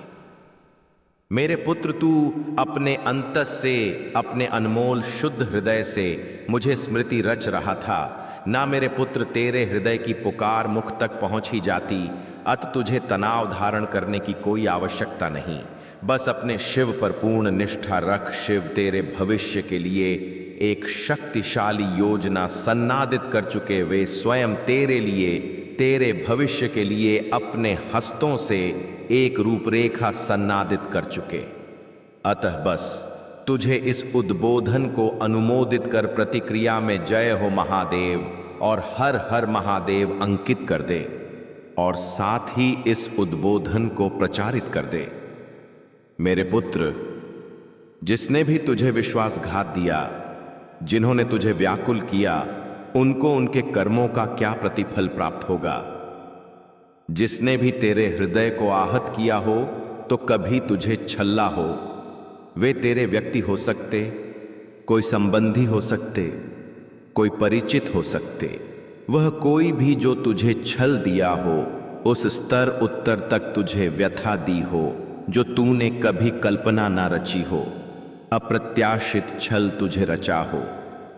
मेरे पुत्र, तू अपने अंतस से, अपने अनमोल शुद्ध हृदय से मुझे स्मृति रच रहा था ना। मेरे पुत्र, तेरे हृदय की पुकार मुख तक पहुंच ही जाती, अत तुझे तनाव धारण करने की कोई आवश्यकता नहीं। बस अपने शिव पर पूर्ण निष्ठा रख। शिव तेरे भविष्य के लिए एक शक्तिशाली योजना सन्नादित कर चुके। वे स्वयं तेरे लिए, तेरे भविष्य के लिए अपने हस्तों से एक रूपरेखा सन्नादित कर चुके। अतः बस तुझे इस उद्बोधन को अनुमोदित कर प्रतिक्रिया में जय हो महादेव और हर हर महादेव अंकित कर दे, और साथ ही इस उद्बोधन को प्रचारित कर दे। मेरे पुत्र, जिसने भी तुझे विश्वासघात दिया, जिन्होंने तुझे व्याकुल किया, उनको उनके कर्मों का क्या प्रतिफल प्राप्त होगा। जिसने भी तेरे हृदय को आहत किया हो तो कभी तुझे छल्ला हो, वे तेरे व्यक्ति हो सकते, कोई संबंधी हो सकते, कोई परिचित हो सकते। वह कोई भी जो तुझे छल दिया हो, उस स्तर उत्तर तक तुझे व्यथा दी हो जो तूने कभी कल्पना ना रची हो। अप्रत्याशित छल तुझे रचा हो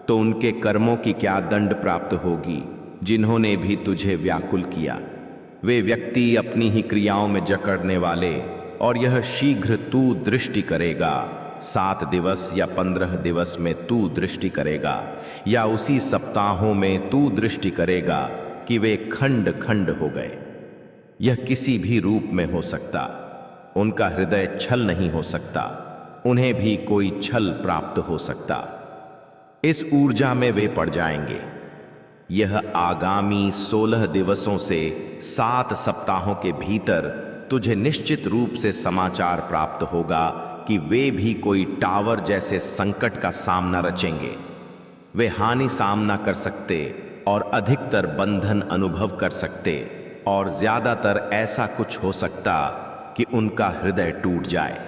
तो उनके कर्मों की क्या दंड प्राप्त होगी जिन्होंने भी तुझे व्याकुल किया। वे व्यक्ति अपनी ही क्रियाओं में जकड़ने वाले, और यह शीघ्र तू दृष्टि करेगा। 7 दिवस या 15 दिवस में तू दृष्टि करेगा, या उसी सप्ताहों में तू दृष्टि करेगा कि वे खंड खंड हो गए। यह किसी भी रूप में हो सकता। उनका हृदय छल नहीं हो सकता, उन्हें भी कोई छल प्राप्त हो सकता। इस ऊर्जा में वे पड़ जाएंगे। यह आगामी 16 दिवसों से 7 सप्ताहों के भीतर तुझे निश्चित रूप से समाचार प्राप्त होगा कि वे भी कोई टावर जैसे संकट का सामना रचेंगे। वे हानि सामना कर सकते और अधिकतर बंधन अनुभव कर सकते, और ज्यादातर ऐसा कुछ हो सकता कि उनका हृदय टूट जाए,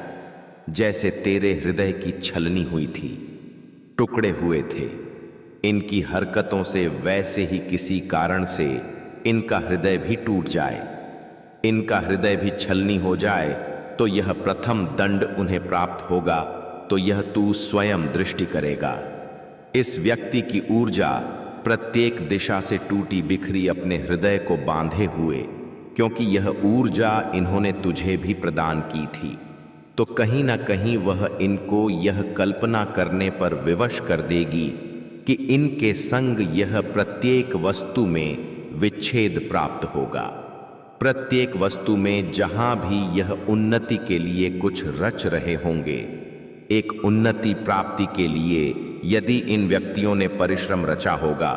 जैसे तेरे हृदय की छलनी हुई थी, टुकड़े हुए थे। इनकी हरकतों से वैसे ही किसी कारण से इनका हृदय भी टूट जाए, इनका हृदय भी छलनी हो जाए, तो यह प्रथम दंड उन्हें प्राप्त होगा। तो यह तू स्वयं दृष्टि करेगा। इस व्यक्ति की ऊर्जा प्रत्येक दिशा से टूटी बिखरी अपने हृदय को बांधे हुए, क्योंकि यह ऊर्जा इन्होंने तुझे भी प्रदान की थी, तो कहीं ना कहीं वह इनको यह कल्पना करने पर विवश कर देगी कि इनके संग यह प्रत्येक वस्तु में विच्छेद प्राप्त होगा। प्रत्येक वस्तु में जहां भी यह उन्नति के लिए कुछ रच रहे होंगे, एक उन्नति प्राप्ति के लिए यदि इन व्यक्तियों ने परिश्रम रचा होगा,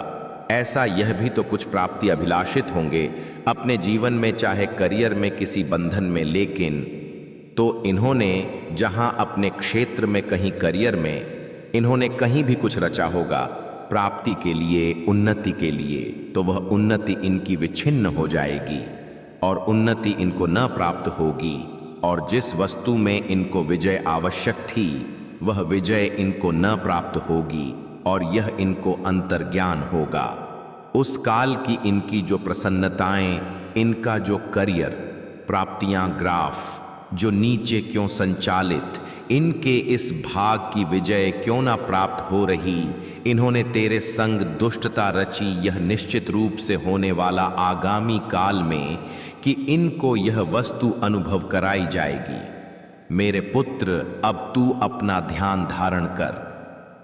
ऐसा यह भी तो कुछ प्राप्ति अभिलाषित होंगे अपने जीवन में, चाहे करियर में किसी बंधन में, लेकिन तो इन्होंने जहां अपने क्षेत्र में, कहीं करियर में, इन्होंने कहीं भी कुछ रचा होगा प्राप्ति के लिए, उन्नति के लिए, तो वह उन्नति इनकी विच्छिन्न हो जाएगी और उन्नति इनको न प्राप्त होगी। और जिस वस्तु में इनको विजय आवश्यक थी वह विजय इनको न प्राप्त होगी और यह इनको अंतर्ज्ञान होगा। उस काल की इनकी जो प्रसन्नताएं, इनका जो करियर, प्राप्तियां, ग्राफ जो नीचे क्यों संचालित, इनके इस भाग की विजय क्यों ना प्राप्त हो रही। इन्होंने तेरे संग दुष्टता रची, यह निश्चित रूप से होने वाला आगामी काल में कि इनको यह वस्तु अनुभव कराई जाएगी। मेरे पुत्र, अब तू अपना ध्यान धारण कर।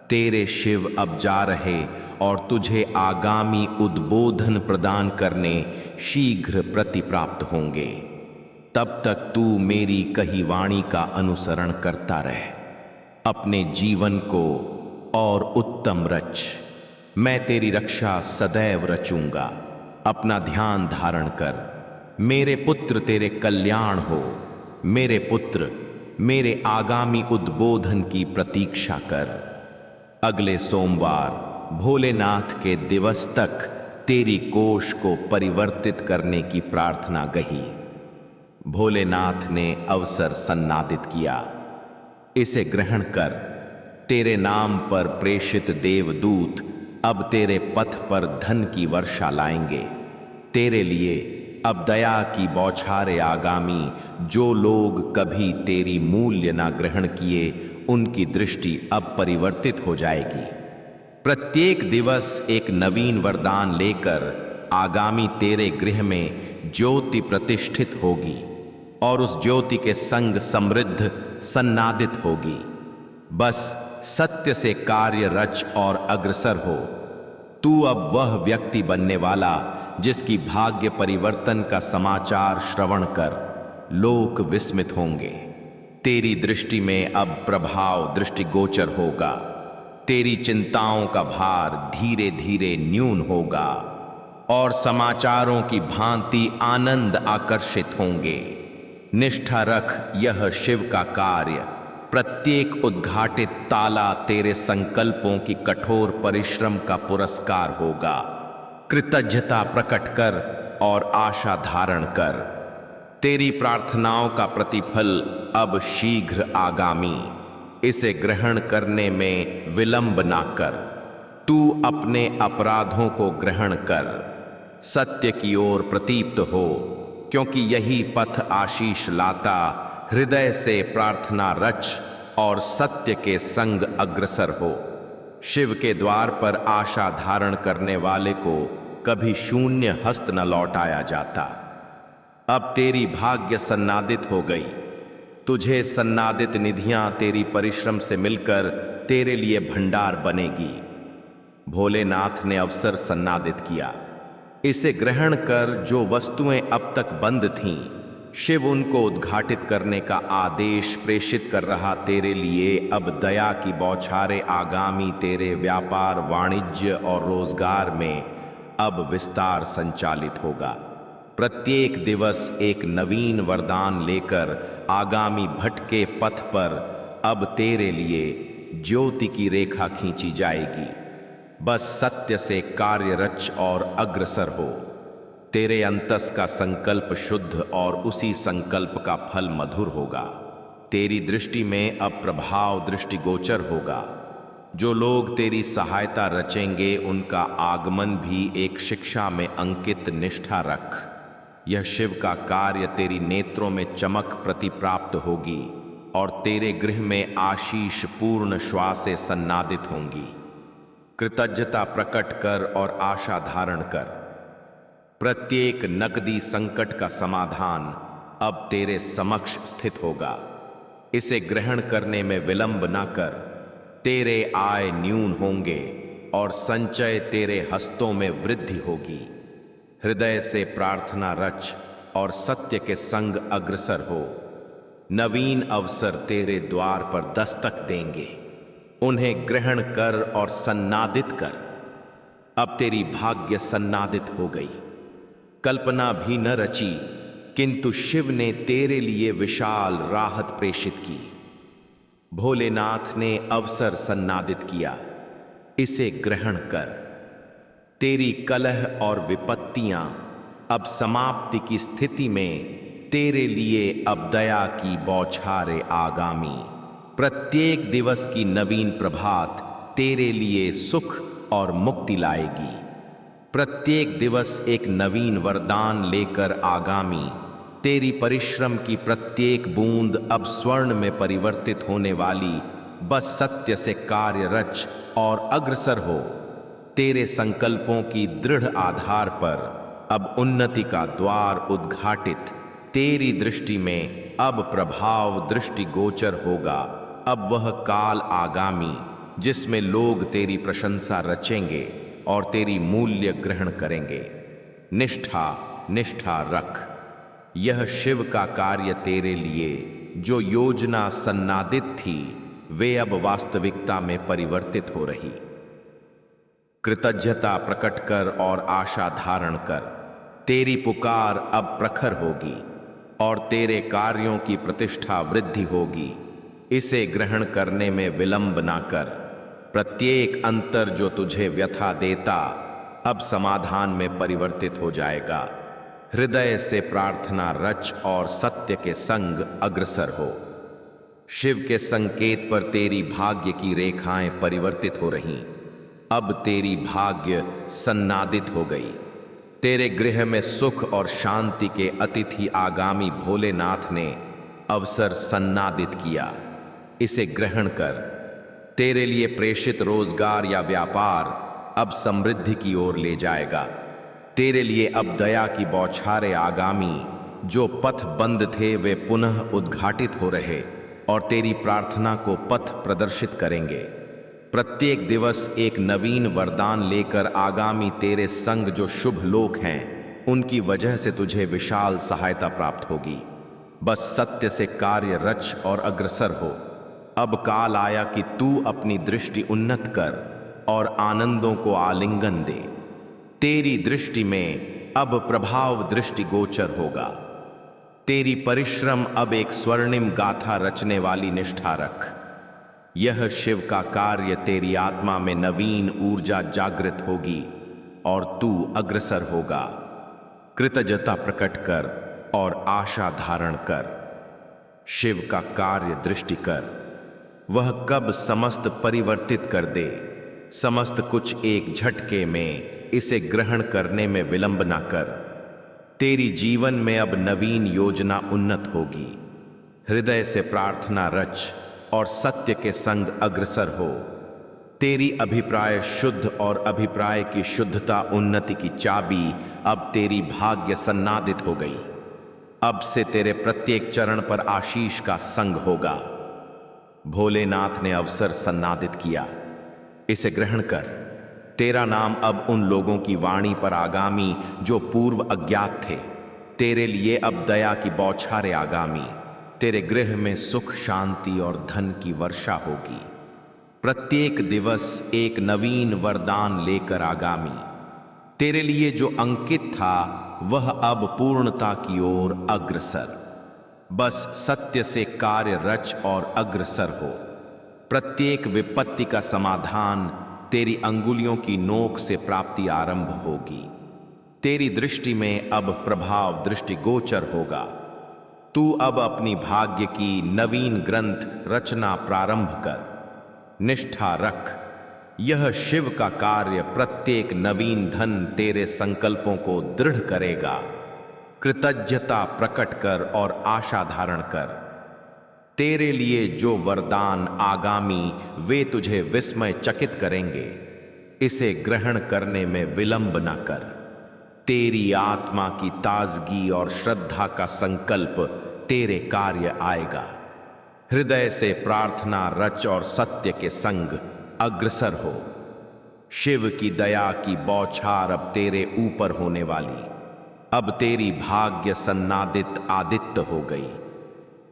तेरे शिव अब जा रहे और तुझे आगामी उद्बोधन प्रदान करने शीघ्र प्रतिप्राप्त होंगे। तब तक तू मेरी कही वाणी का अनुसरण करता रह, अपने जीवन को और उत्तम रच। मैं तेरी रक्षा सदैव रचूंगा। अपना ध्यान धारण कर। मेरे पुत्र, तेरे कल्याण हो। मेरे पुत्र, मेरे आगामी उद्बोधन की प्रतीक्षा कर। अगले सोमवार भोलेनाथ के दिवस तक तेरी कोष को परिवर्तित करने की प्रार्थना गही। भोलेनाथ ने अवसर सन्नादित किया। इसे ग्रहण कर। तेरे नाम पर प्रेषित देवदूत अब तेरे पथ पर धन की वर्षा लाएंगे। तेरे लिए अब दया की बौछारें आगामी। जो लोग कभी तेरी मूल्य ना ग्रहण किए, उनकी दृष्टि अब परिवर्तित हो जाएगी। प्रत्येक दिवस एक नवीन वरदान लेकर आगामी तेरे गृह में ज्योति प्रतिष्ठित होगी और उस ज्योति के संग समृद्ध सन्नादित होगी। बस सत्य से कार्य रच और अग्रसर हो। तू अब वह व्यक्ति बनने वाला जिसकी भाग्य परिवर्तन का समाचार श्रवण कर लोक विस्मित होंगे। तेरी दृष्टि में अब प्रभाव दृष्टिगोचर होगा। तेरी चिंताओं का भार धीरे धीरे न्यून होगा और समाचारों की भांति आनंद आकर्षित होंगे। निष्ठा रख, यह शिव का कार्य। प्रत्येक उद्घाटित ताला तेरे संकल्पों की कठोर परिश्रम का पुरस्कार होगा। कृतज्ञता प्रकट कर और आशा धारण कर। तेरी प्रार्थनाओं का प्रतिफल अब शीघ्र आगामी। इसे ग्रहण करने में विलंब ना कर। तू अपने अपराधों को ग्रहण कर, सत्य की ओर प्रतीप्त हो, क्योंकि यही पथ आशीष लाता। हृदय से प्रार्थना रच और सत्य के संग अग्रसर हो। शिव के द्वार पर आशा धारण करने वाले को कभी शून्य हस्त न लौटाया जाता। अब तेरी भाग्य सन्नादित हो गई। तुझे सन्नादित निधियां तेरी परिश्रम से मिलकर तेरे लिए भंडार बनेगी। भोलेनाथ ने अवसर सन्नादित किया। इसे ग्रहण कर। जो वस्तुएं अब तक बंद थीं, शिव उनको उद्घाटित करने का आदेश प्रेषित कर रहा तेरे लिए। अब दया की बौछारें आगामी तेरे व्यापार, वाणिज्य और रोजगार में अब विस्तार संचालित होगा। प्रत्येक दिवस एक नवीन वरदान लेकर आगामी भटके पथ पर अब तेरे लिए ज्योति की रेखा खींची जाएगी। बस सत्य से कार्य रच और अग्रसर हो। तेरे अंतस का संकल्प शुद्ध और उसी संकल्प का फल मधुर होगा। तेरी दृष्टि में अब प्रभाव दृष्टिगोचर होगा। जो लोग तेरी सहायता रचेंगे, उनका आगमन भी एक शिक्षा में अंकित। निष्ठा रख। यह शिव का कार्य तेरी नेत्रों में चमक प्रतिप्राप्त होगी और तेरे गृह में आशीष पूर्ण श्वासें सन्नादित होंगी। कृतज्ञता प्रकट कर और आशा धारण कर। प्रत्येक नकदी संकट का समाधान अब तेरे समक्ष स्थित होगा। इसे ग्रहण करने में विलंब न कर। तेरे आय न्यून होंगे और संचय तेरे हस्तों में वृद्धि होगी। हृदय से प्रार्थना रच और सत्य के संग अग्रसर हो। नवीन अवसर तेरे द्वार पर दस्तक देंगे। उन्हें ग्रहण कर और सन्नादित कर। अब तेरी भाग्य सन्नादित हो गई। कल्पना भी न रची, किंतु शिव ने तेरे लिए विशाल राहत प्रेषित की। भोलेनाथ ने अवसर सन्नादित किया, इसे ग्रहण कर। तेरी कलह और विपत्तियां अब समाप्ति की स्थिति में तेरे लिए अब दया की बौछारें आगामी। प्रत्येक दिवस की नवीन प्रभात तेरे लिए सुख और मुक्ति लाएगी। प्रत्येक दिवस एक नवीन वरदान लेकर आगामी। तेरी परिश्रम की प्रत्येक बूंद अब स्वर्ण में परिवर्तित होने वाली। बस सत्य से कार्य रच और अग्रसर हो। तेरे संकल्पों की दृढ़ आधार पर अब उन्नति का द्वार उद्घाटित। तेरी दृष्टि में अब प्रभाव दृष्टि गोचर होगा। अब वह काल आगामी जिसमें लोग तेरी प्रशंसा रचेंगे और तेरी मूल्य ग्रहण करेंगे। निष्ठा निष्ठा रख। यह शिव का कार्य तेरे लिए जो योजना सन्नादित थी, वे अब वास्तविकता में परिवर्तित हो रही। कृतज्ञता प्रकट कर और आशा धारण कर। तेरी पुकार अब प्रखर होगी और तेरे कार्यों की प्रतिष्ठा वृद्धि होगी। इसे ग्रहण करने में विलंब ना कर। प्रत्येक अंतर जो तुझे व्यथा देता, अब समाधान में परिवर्तित हो जाएगा। हृदय से प्रार्थना रच और सत्य के संग अग्रसर हो। शिव के संकेत पर तेरी भाग्य की रेखाएं परिवर्तित हो रहीं। अब तेरी भाग्य सन्नादित हो गई। तेरे गृह में सुख और शांति के अतिथि आगामी भोलेनाथ ने अवसर सन्नादित किया। इसे ग्रहण कर। तेरे लिए प्रेषित रोजगार या व्यापार अब समृद्धि की ओर ले जाएगा। तेरे लिए अब दया की बौछारें आगामी। जो पथ बंद थे वे पुनः उद्घाटित हो रहे और तेरी प्रार्थना को पथ प्रदर्शित करेंगे। प्रत्येक दिवस एक नवीन वरदान लेकर आगामी तेरे संग जो शुभ लोक हैं, उनकी वजह से तुझे विशाल सहायता प्राप्त होगी। बस सत्य से कार्य रच और अग्रसर हो। अब काल आया कि तू अपनी दृष्टि उन्नत कर और आनंदों को आलिंगन दे। तेरी दृष्टि में अब प्रभाव दृष्टि गोचर होगा। तेरी परिश्रम अब एक स्वर्णिम गाथा रचने वाली निष्ठा रख। यह शिव का कार्य तेरी आत्मा में नवीन ऊर्जा जागृत होगी और तू अग्रसर होगा। कृतज्ञता प्रकट कर और आशा धारण कर। शिव का कार्य दृष्टि कर। वह कब समस्त परिवर्तित कर दे। समस्त कुछ एक झटके में। इसे ग्रहण करने में विलंब ना कर। तेरी जीवन में अब नवीन योजना उन्नत होगी। हृदय से प्रार्थना रच और सत्य के संग अग्रसर हो। तेरी अभिप्राय शुद्ध और अभिप्राय की शुद्धता उन्नति की चाबी। अब तेरी भाग्य सन्नादित हो गई। अब से तेरे प्रत्येक चरण पर आशीष का संग होगा। भोलेनाथ ने अवसर सन्नादित किया। इसे ग्रहण कर। तेरा नाम अब उन लोगों की वाणी पर आगामी जो पूर्व अज्ञात थे। तेरे लिए अब दया की बौछारें आगामी। तेरे गृह में सुख शांति और धन की वर्षा होगी। प्रत्येक दिवस एक नवीन वरदान लेकर आगामी। तेरे लिए जो अंकित था वह अब पूर्णता की ओर अग्रसर। बस सत्य से कार्य रच और अग्रसर हो। प्रत्येक विपत्ति का समाधान तेरी अंगुलियों की नोक से प्राप्ति आरंभ होगी। तेरी दृष्टि में अब प्रभाव दृष्टि गोचर होगा। तू अब अपनी भाग्य की नवीन ग्रंथ रचना प्रारंभ कर। निष्ठा रख। यह शिव का कार्य प्रत्येक नवीन धन तेरे संकल्पों को दृढ़ करेगा। कृतज्ञता प्रकट कर और आशा धारण कर। तेरे लिए जो वरदान आगामी वे तुझे विस्मय चकित करेंगे। इसे ग्रहण करने में विलंब न कर। तेरी आत्मा की ताजगी और श्रद्धा का संकल्प तेरे कार्य आएगा। हृदय से प्रार्थना रच और सत्य के संग अग्रसर हो। शिव की दया की बौछार अब तेरे ऊपर होने वाली। अब तेरी भाग्य सन्नादित आदित्य हो गई।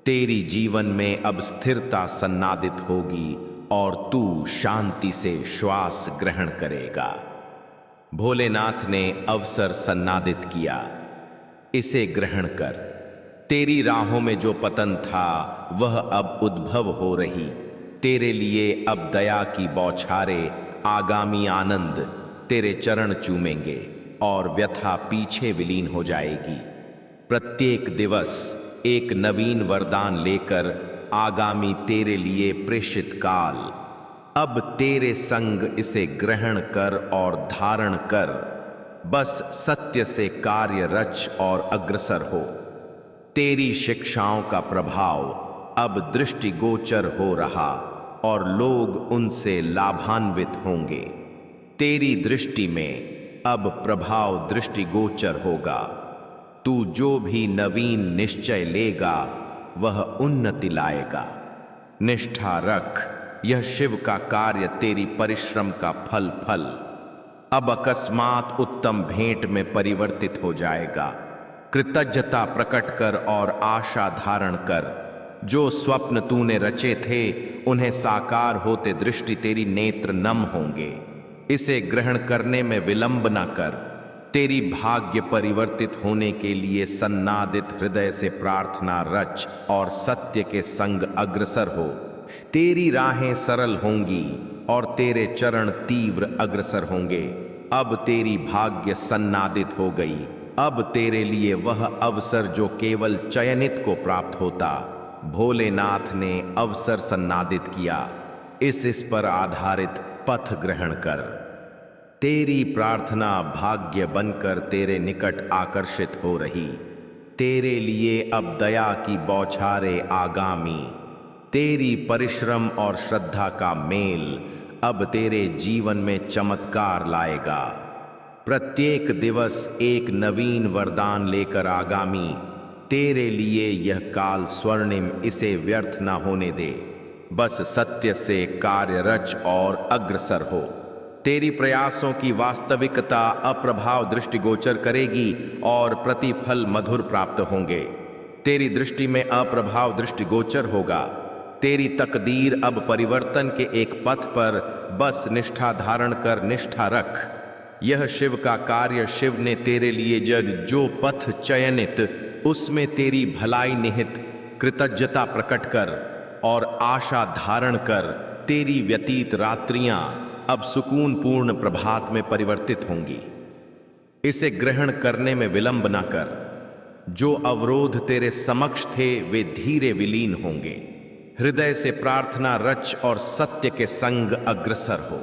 तेरी जीवन में अब स्थिरता सन्नादित होगी और तू शांति से श्वास ग्रहण करेगा। भोलेनाथ ने अवसर सन्नादित किया, इसे ग्रहण कर। तेरी राहों में जो पतन था वह अब उद्भव हो रही। तेरे लिए अब दया की बौछारें, आगामी आनंद तेरे चरण चूमेंगे और व्यथा पीछे विलीन हो जाएगी। प्रत्येक दिवस एक नवीन वरदान लेकर आगामी तेरे लिए प्रेषित काल। अब तेरे संग इसे ग्रहण कर और धारण कर। बस सत्य से कार्य रच और अग्रसर हो। तेरी शिक्षाओं का प्रभाव अब दृष्टिगोचर हो रहा और लोग उनसे लाभान्वित होंगे। तेरी दृष्टि में अब प्रभाव दृष्टिगोचर होगा। तू जो भी नवीन निश्चय लेगा वह उन्नति लाएगा। निष्ठा रख, यह शिव का कार्य तेरी परिश्रम का फल अब अकस्मात उत्तम भेंट में परिवर्तित हो जाएगा। कृतज्ञता प्रकट कर और आशा धारण कर। जो स्वप्न तूने रचे थे उन्हें साकार होते दृष्टि तेरी नेत्र नम होंगे। इसे ग्रहण करने में विलंब न कर। तेरी भाग्य परिवर्तित होने के लिए सन्नादित हृदय से प्रार्थना रच और सत्य के संग अग्रसर हो। तेरी राहें सरल होंगी और तेरे चरण तीव्र अग्रसर होंगे। अब तेरी भाग्य सन्नादित हो गई। अब तेरे लिए वह अवसर जो केवल चयनित को प्राप्त होता। भोलेनाथ ने अवसर सन्नादित किया। इस पर आधारित पथ ग्रहण कर। तेरी प्रार्थना भाग्य बनकर तेरे निकट आकर्षित हो रही। तेरे लिए अब दया की बौछारें आगामी। तेरी परिश्रम और श्रद्धा का मेल अब तेरे जीवन में चमत्कार लाएगा। प्रत्येक दिवस एक नवीन वरदान लेकर आगामी। तेरे लिए यह काल स्वर्णिम, इसे व्यर्थ न होने दे। बस सत्य से कार्य रच और अग्रसर हो। तेरी प्रयासों की वास्तविकता अप्रभाव दृष्टिगोचर करेगी और प्रतिफल मधुर प्राप्त होंगे। तेरी दृष्टि में अप्रभाव दृष्टिगोचर होगा। तेरी तकदीर अब परिवर्तन के एक पथ पर। बस निष्ठा धारण कर, निष्ठा रख। यह शिव का कार्य। शिव ने तेरे लिए जो पथ चयनित उसमें तेरी भलाई निहित। कृतज्ञता प्रकट कर और आशा धारण कर। तेरी व्यतीत रात्रियां अब सुकून पूर्ण प्रभात में परिवर्तित होंगी। इसे ग्रहण करने में विलंब न कर। जो अवरोध तेरे समक्ष थे वे धीरे विलीन होंगे। हृदय से प्रार्थना रच और सत्य के संग अग्रसर हो।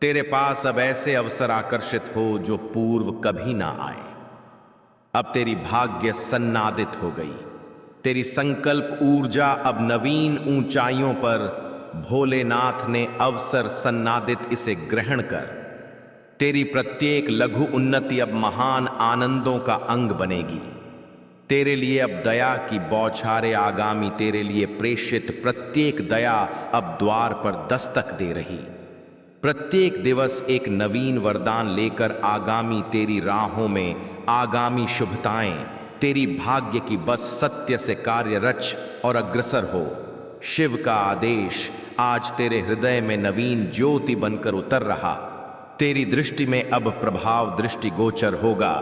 तेरे पास अब ऐसे अवसर आकर्षित हो जो पूर्व कभी ना आए। अब तेरी भाग्य सन्नादित हो गई। तेरी संकल्प ऊर्जा अब नवीन ऊंचाइयों पर। भोलेनाथ ने अवसर सन्नादित, इसे ग्रहण कर। तेरी प्रत्येक लघु उन्नति अब महान आनंदों का अंग बनेगी। तेरे लिए अब दया की बौछारें आगामी। तेरे लिए प्रेषित प्रत्येक दया अब द्वार पर दस्तक दे रही। प्रत्येक दिवस एक नवीन वरदान लेकर आगामी। तेरी राहों में आगामी शुभताएं। तेरी भाग्य की बस सत्य से कार्य रच और अग्रसर हो। शिव का आदेश आज तेरे हृदय में नवीन ज्योति बनकर उतर रहा। तेरी दृष्टि में अब प्रभाव दृष्टिगोचर होगा।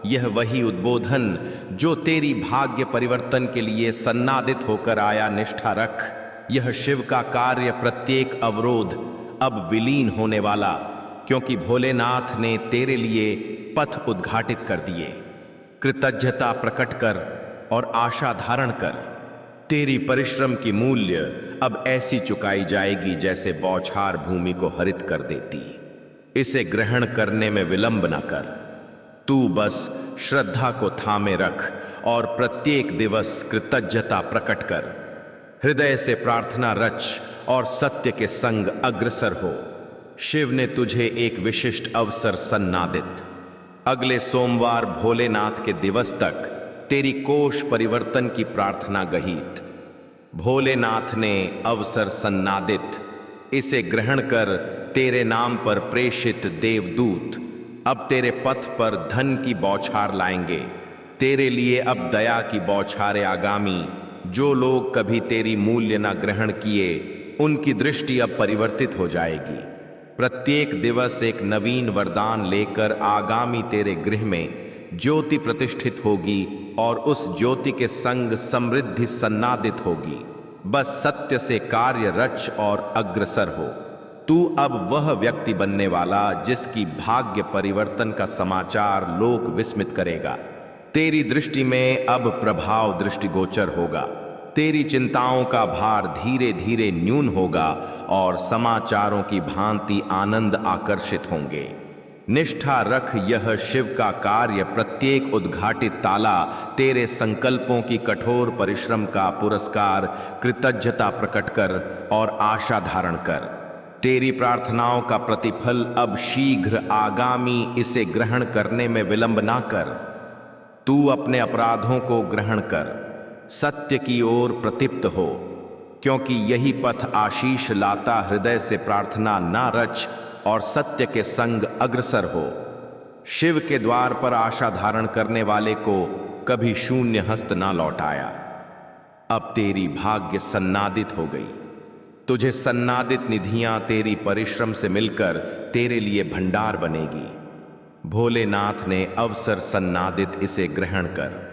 यह वही उद्बोधन जो तेरी भाग्य परिवर्तन के लिए सन्नादित होकर आया। निष्ठा रख, यह शिव का कार्य। प्रत्येक अवरोध अब विलीन होने वाला, क्योंकि भोलेनाथ ने तेरे लिए पथ उद्घाटित कर दिए। कृतज्ञता प्रकट कर और आशा धारण कर। तेरी परिश्रम की मूल्य अब ऐसी चुकाई जाएगी जैसे बौछार भूमि को हरित कर देती। इसे ग्रहण करने में विलंब न कर। तू बस श्रद्धा को थामे रख और प्रत्येक दिवस कृतज्ञता प्रकट कर। हृदय से प्रार्थना रच और सत्य के संग अग्रसर हो। शिव ने तुझे एक विशिष्ट अवसर सन्नादित। अगले सोमवार भोलेनाथ के दिवस तक तेरी कोष परिवर्तन की प्रार्थना गहीत। भोलेनाथ ने अवसर सन्नादित, इसे ग्रहण कर। तेरे नाम पर प्रेषित देवदूत अब तेरे पथ पर धन की बौछार लाएंगे। तेरे लिए अब दया की बौछारें आगामी। जो लोग कभी तेरी मूल्य न ग्रहण किए, उनकी दृष्टि अब परिवर्तित हो जाएगी। प्रत्येक दिवस एक नवीन वरदान लेकर आगामी तेरे गृह में ज्योति प्रतिष्ठित होगी और उस ज्योति के संग समृद्धि सन्नादित होगी। बस सत्य से कार्य रच और अग्रसर हो। तू अब वह व्यक्ति बनने वाला जिसकी भाग्य परिवर्तन का समाचार लोक विस्मित करेगा। तेरी दृष्टि में अब प्रभाव दृष्टिगोचर होगा। तेरी चिंताओं का भार धीरे धीरे न्यून होगा और समाचारों की भांति आनंद आकर्षित होंगे। निष्ठा रख, यह शिव का कार्य प्रत्येक उद्घाटित ताला तेरे संकल्पों की कठोर परिश्रम का पुरस्कार कृतज्ञता प्रकट कर और आशा धारण कर। तेरी प्रार्थनाओं का प्रतिफल अब शीघ्र आगामी, इसे ग्रहण करने में विलंब ना कर। तू अपने अपराधों को ग्रहण कर, सत्य की ओर प्रतिप्त हो, क्योंकि यही पथ आशीष लाता। हृदय से प्रार्थना ना रच और सत्य के संग अग्रसर हो। शिव के द्वार पर आशा धारण करने वाले को कभी शून्य हस्त ना लौटाया। अब तेरी भाग्य सन्नादित हो गई। तुझे सन्नादित निधियां तेरी परिश्रम से मिलकर तेरे लिए भंडार बनेगी। भोलेनाथ ने अवसर सन्नादित, इसे ग्रहण कर।